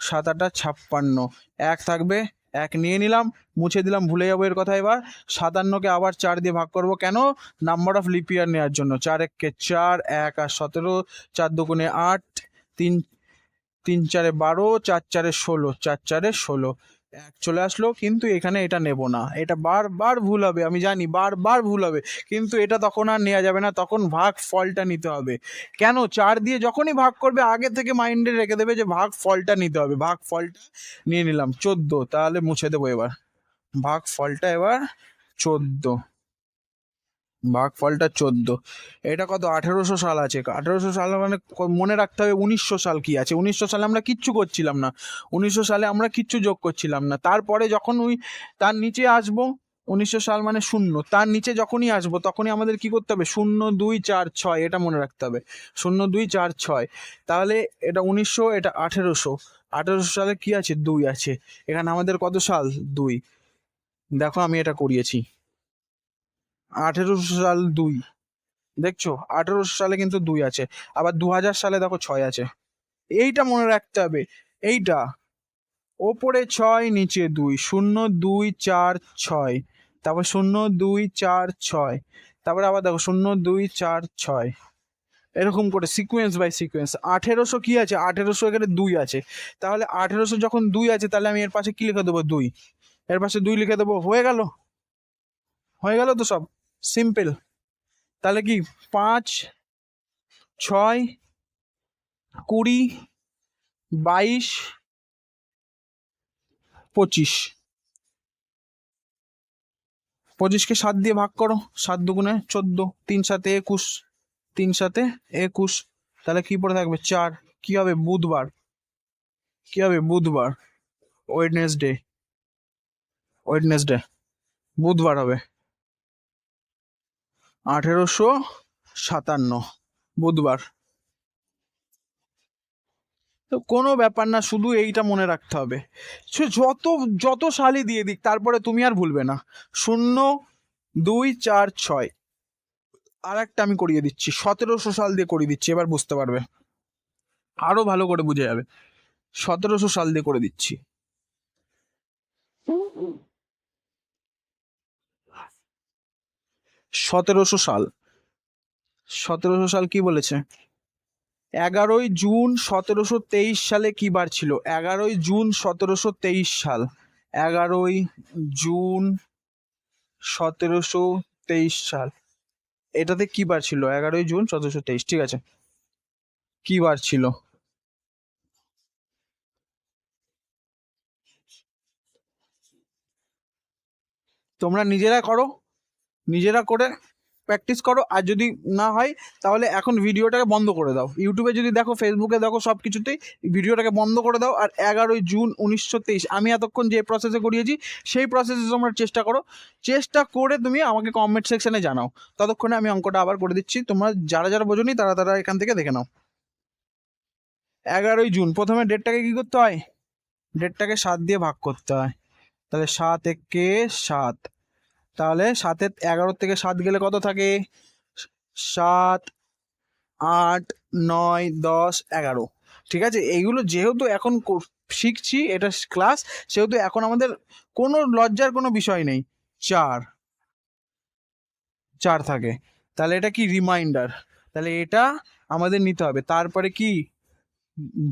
7 8 56, 1 থাকবে, 1 নিয়ে নিলাম, মুছে দিলাম, ভুলে যাবো এর কথা। এবার 57কে আবার 4 দিয়ে ভাগ করব, কেন? নাম্বার অফ লিপ ইয়ার নেওয়ার জন্য। 4 1 4, 1 আর 17, 4 2 8, 3 3 4 12, 4 4 16, 4 4 16, 1 চলে আসলো। কিন্তু এখানে এটা নেব না, এটা বারবার ভুল হবে, আমি জানি বারবার ভুল হবে, কিন্তু এটা তখন আর নেওয়া যাবে না, তখন ভাগ ফলটা নিতে হবে। কেন? 4 দিয়ে যখনই ভাগ করবে আগে থেকে মাইন্ডে রেখে দেবে যে ভাগ ফলটা নিতে হবে। ভাগ ফলটা নিয়ে নিলাম 14, তাহলে মুছে দেবো এবার। ভাগ ফলটা এবার 14, ভাগফলটা 14। এটা কত? 1800 সাল আছে। 1800 সাল মানে মনে রাখতে হবে 1900 সাল কি আছে। 1900 সালে আমরা কিচ্ছু করছিলাম না, 1900 সালে আমরা কিচ্ছু যোগ করছিলাম না। তারপরে যখন তার নিচে আসবো, 1900 সাল মানে 0, তার নিচে যখনই আসবো তখনই আমাদের কি করতে হবে? 0 2 4 6, এটা মনে রাখতে হবে, 0 2 4 6। তাহলে এটা 1900, এটা 1800। 1800 সালে কি আছে? 2 আছে। এখানে আমাদের কত সাল? 2। দেখো আমি এটা করিয়েছি, 1800 সাল 2, দেখছো 1800 সালে কিন্তু 2 আছে। আবার 2000 সালে দেখো 6 আছে। এইটা মনে রাখতে হবে, এইটা ওপরে 6 নিচে 2, 0 2 4 6, তারপর 0 2 4 6, তারপরে আবার দেখো 0 2 4 6, এরকম করে সিকোয়েন্স বাই সিকোয়েন্স। 1800 কি আছে? 1800 এখানে 2 আছে। তাহলে 1800 যখন 2 আছে, তাহলে আমি এর পাশে কি লিখে দেবো? 2, এর পাশে 2 লিখে দেবো। হয়ে গেল, হয়ে গেল তো, সব সিম্পল। তাহলে কি 5 6 20 22 25, 25কে 7 দিয়ে ভাগ করো, 7 2 14, 3 7 21, 3 7 21, তাহলে কি পড়ে থাকবে? 4। কি হবে? বুধবার। কি হবে? বুধবার, ওয়েডনেসডে, ওয়েডনেসডে, বুধবার হবে। 1857 বুধবার। তো কোনো ব্যাপার না, শুধু এইটা মনে রাখতে হবে। সে যত যত সালই দিয়ে দিক, তারপরে তুমি আর ভুলবে না। 0 2 4 6। আর একটা আমি করিয়ে দিচ্ছি, 1700 সাল দিয়ে করিয়ে দিচ্ছি, এবার বুঝতে পারবে, আরো ভালো করে বুঝে যাবে। 1700 সাল দিয়ে করে দিচ্ছি। 1700 সাল, 1700 সাল কি বলেছে? 11ই জুন 1723 সালে কি বার ছিল? 11ই জুন 1723 সাল, 11ই জুন 1723 সাল, এটাতে কি বার ছিল? 11ই জুন 1723, ঠিক আছে, কি বার ছিল? তোমরা নিজেরা করো, নিজেরা করে প্র্যাকটিস করো। আর যদি না হয় তাহলে এখন ভিডিওটাকে বন্ধ করে দাও। ইউটিউবে যদি দেখো, ফেসবুকে দেখো, সব কিছুতেই ভিডিওটাকে বন্ধ করে দাও। আর 11ই জুন 1923 আমি এতক্ষণ যে প্রসেসে করিয়েছি সেই প্রসেসে তোমরা চেষ্টা করো। চেষ্টা করে তুমি আমাকে কমেন্ট সেকশনে জানাও। ততক্ষণে আমি অঙ্কটা আবার করে দিচ্ছি, তোমরা যারা যারা বোঝোনি তারা তারা এখান থেকে দেখে নাও। 11ই জুন, প্রথমে ডেটটাকে কি করতে হয়? ডেটটাকে 7 দিয়ে ভাগ করতে হয়। তাহলে 7 একে 7, তাহলে 7-এ 11 থেকে 7 গেলে কত থাকে? 7 8 9 10 11। ঠিক আছে, এইগুলো যেহেতু এখন শিখছি, এটা ক্লাস, সেহেতু এখন আমাদের কোনো লজ্জার কোনো বিষয় নেই। 4 4 থাকে, তাহলে এটা কি? রিমাইন্ডার। তাহলে এটা আমাদের নিতে হবে। তারপরে কি?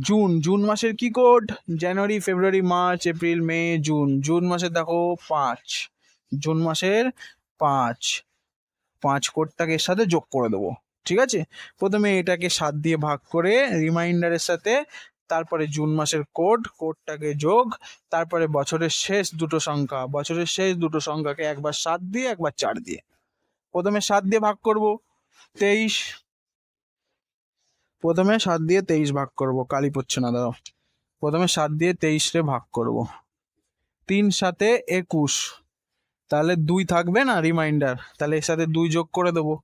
জুন, জুন মাসের কি কোড? জানুয়ারি, ফেব্রুয়ারি, মার্চ, এপ্রিল, মে, জুন। জুন মাসের দেখো 5, জুন মাসের 5, 5 কোডটাকে এর সাথে যোগ করে দেবো। ঠিক আছে, প্রথমে এটাকে 7 দিয়ে ভাগ করে রিমাইন্ডারের সাথে, তারপরে জুন মাসের কোডটাকে যোগ, তারপরে বছরের শেষ দুটো সংখ্যা, বছরের শেষ দুটো সংখ্যাকে একবার 7 দিয়ে একবার 4 দিয়ে। প্রথমে 7 দিয়ে ভাগ করব 23, প্রথমে 7 দিয়ে 23 ভাগ করব, কালি পড়ছে না, দাঁড়াও। প্রথমে 7 দিয়ে 23 রে ভাগ করব, 3 7 21, তাহলে 2 থাকবে না রিমাইন্ডার, তাহলে এর সাথে 2 যোগ করে দেবো।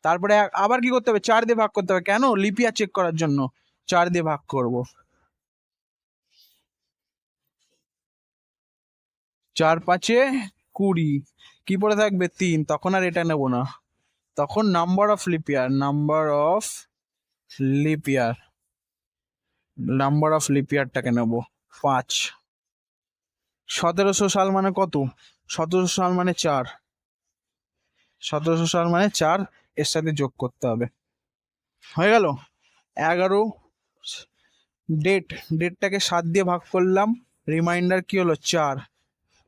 তারপরে আবার কি করতে হবে, 4 দিয়ে ভাগ করতে হবে। কেন? লিপ ইয়ার চেক করার জন্য 4 দিয়ে ভাগ করব। 4 5 20, কি পড়ে থাকবে 3, তখন আর এটা নেব না, তখন number of leap year, number of leap year, number of leap ইয়ারটাকে নেব 5। 1700 সাল মানে কত? 1700 সাল মানে 4, 1700 সাল মানে 4, এর সাথে যোগ করতে হবে। হয়ে গেল। 11 ডেটটাকে 7 দিয়ে ভাগ করলাম, রিমাইন্ডার কি হলো 4,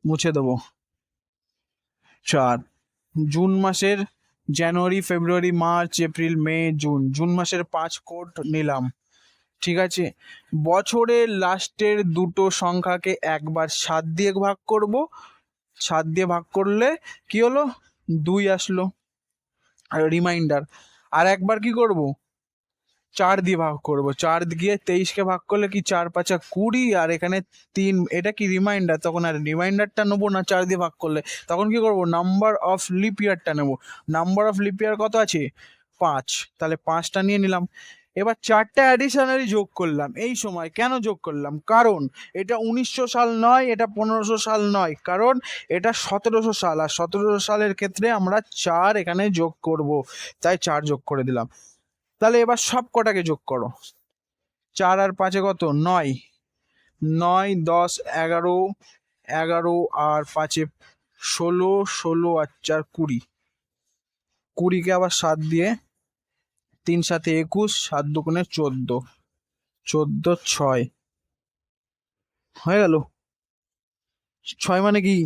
মুছে দেবো 4। জুন মাসের জানুয়ারি ফেব্রুয়ারি মার্চ এপ্রিল মে জুন মাসের 5 কোড নিলাম, ঠিক আছে। বছরের লাস্টের দুটো সংখ্যাকে একবার 7 দিয়ে ভাগ করব, 7 দিয়ে ভাগ করলে কি হলো 2 আসলো আর রিমাইন্ডার। আর একবার কি করব 4 দিয়ে ভাগ করব, 4 দিয়ে 23কে ভাগ করলে কি 4 5 20, আর এখানে 3, এটা কি রিমাইন্ডার, তখন আর রিমাইন্ডারটা নেবো না 4 দিয়ে ভাগ করলে, তখন কি করব নাম্বার অফ লিপ ইয়ারটা নেব। নাম্বার অফ লিপ ইয়ার কত আছে 5, তাহলে 5টা নিয়ে নিলাম। এবার 4টে অ্যাডিশনালি যোগ করলাম এই সময়। কেন যোগ করলাম? কারণ এটা 1900 সাল নয়, এটা 1500 সাল নয়, কারণ এটা 1700 সাল, আর 1700 সালের ক্ষেত্রে আমরা 4 এখানে যোগ করব, তাই 4 যোগ করে দিলাম। তাহলে এবার সব কটাকে যোগ করো, 4 আর 5 কত 9, 9 10 11, 11 আর 5 16, 16 আর 4 20, 20কে আবার 7 দিয়ে, 3 7 21, 7 2 14, 14 6 হয়ে গেল। 6 মানে কি?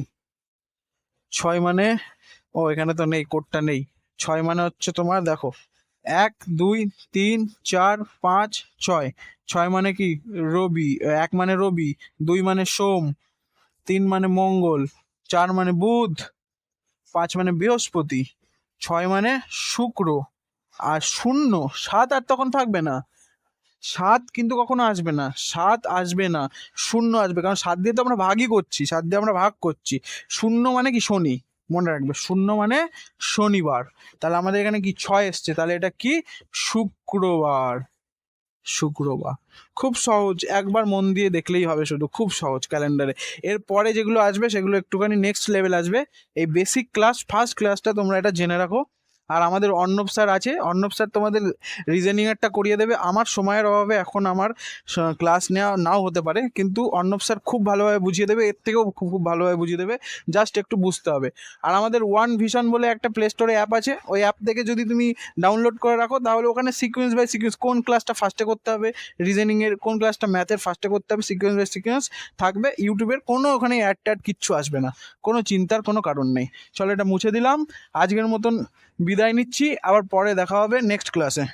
6 মানে, ও এখানে তো নেই, কোডটা নেই। 6 মানে হচ্ছে তোমার দেখো 1 2 3 4 5 6, 6 মানে কি রবি, 1 মানে রবি, 2 মানে সোম, 3 মানে মঙ্গল, 4 মানে বুধ, 5 মানে বৃহস্পতি, 6 মানে শুক্র, আর 0 7 আর তখন থাকবে না। 7 কিন্তু কখনো আসবে না, 7 আসবে না, 0 আসবে, কারণ 7 দিয়ে তো আমরা ভাগই করছি, 7 দিয়ে আমরা ভাগ করছি। 0 মানে কি শনি, মনে রাখবে 0 মানে শনিবার। তাহলে আমাদের এখানে কি 6 এসছে, তাহলে এটা কি শুক্রবার, শুক্রবার। খুব সহজ, একবার মন দিয়ে দেখলেই হবে, শুধু খুব সহজ ক্যালেন্ডারে। এরপরে যেগুলো আসবে সেগুলো একটুখানি নেক্সট লেভেল আসবে। এই বেসিক ক্লাস, ফার্স্ট ক্লাসটা তোমরা এটা জেনে রাখো। আর আমাদের অর্ণব স্যার আছে, অর্ণব স্যার তোমাদের রিজনিংয়েরটা করিয়ে দেবে। আমার সময়ের অভাবে এখন আমার ক্লাস নেওয়া নাও হতে পারে, কিন্তু অর্ণব স্যার খুব ভালোভাবে বুঝিয়ে দেবে, এর থেকেও খুব খুব ভালোভাবে বুঝিয়ে দেবে, জাস্ট একটু বুঝতে হবে। আর আমাদের ওয়ান ভিশন বলে একটা প্লে স্টোরে অ্যাপ আছে, ওই অ্যাপ থেকে যদি তুমি ডাউনলোড করে রাখো, তাহলে ওখানে সিকোয়েন্স বাই সিকোয়েন্স কোন ক্লাসটা ফার্স্টে করতে হবে, রিজনিংয়ের কোন ক্লাসটা ম্যাথের ফার্স্টে করতে হবে, সিকোয়েন্স বাই সিকোয়েন্স থাকবে। ইউটিউবের কোনো ওখানে অ্যাড ট্যাড কিচ্ছু আসবে না, কোনো চিন্তার কোনো কারণ নেই। চলো এটা মুছে দিলাম, আজকের মতন বিদায় নিচ্ছি, আবার পরে দেখা হবে নেক্সট ক্লাসে।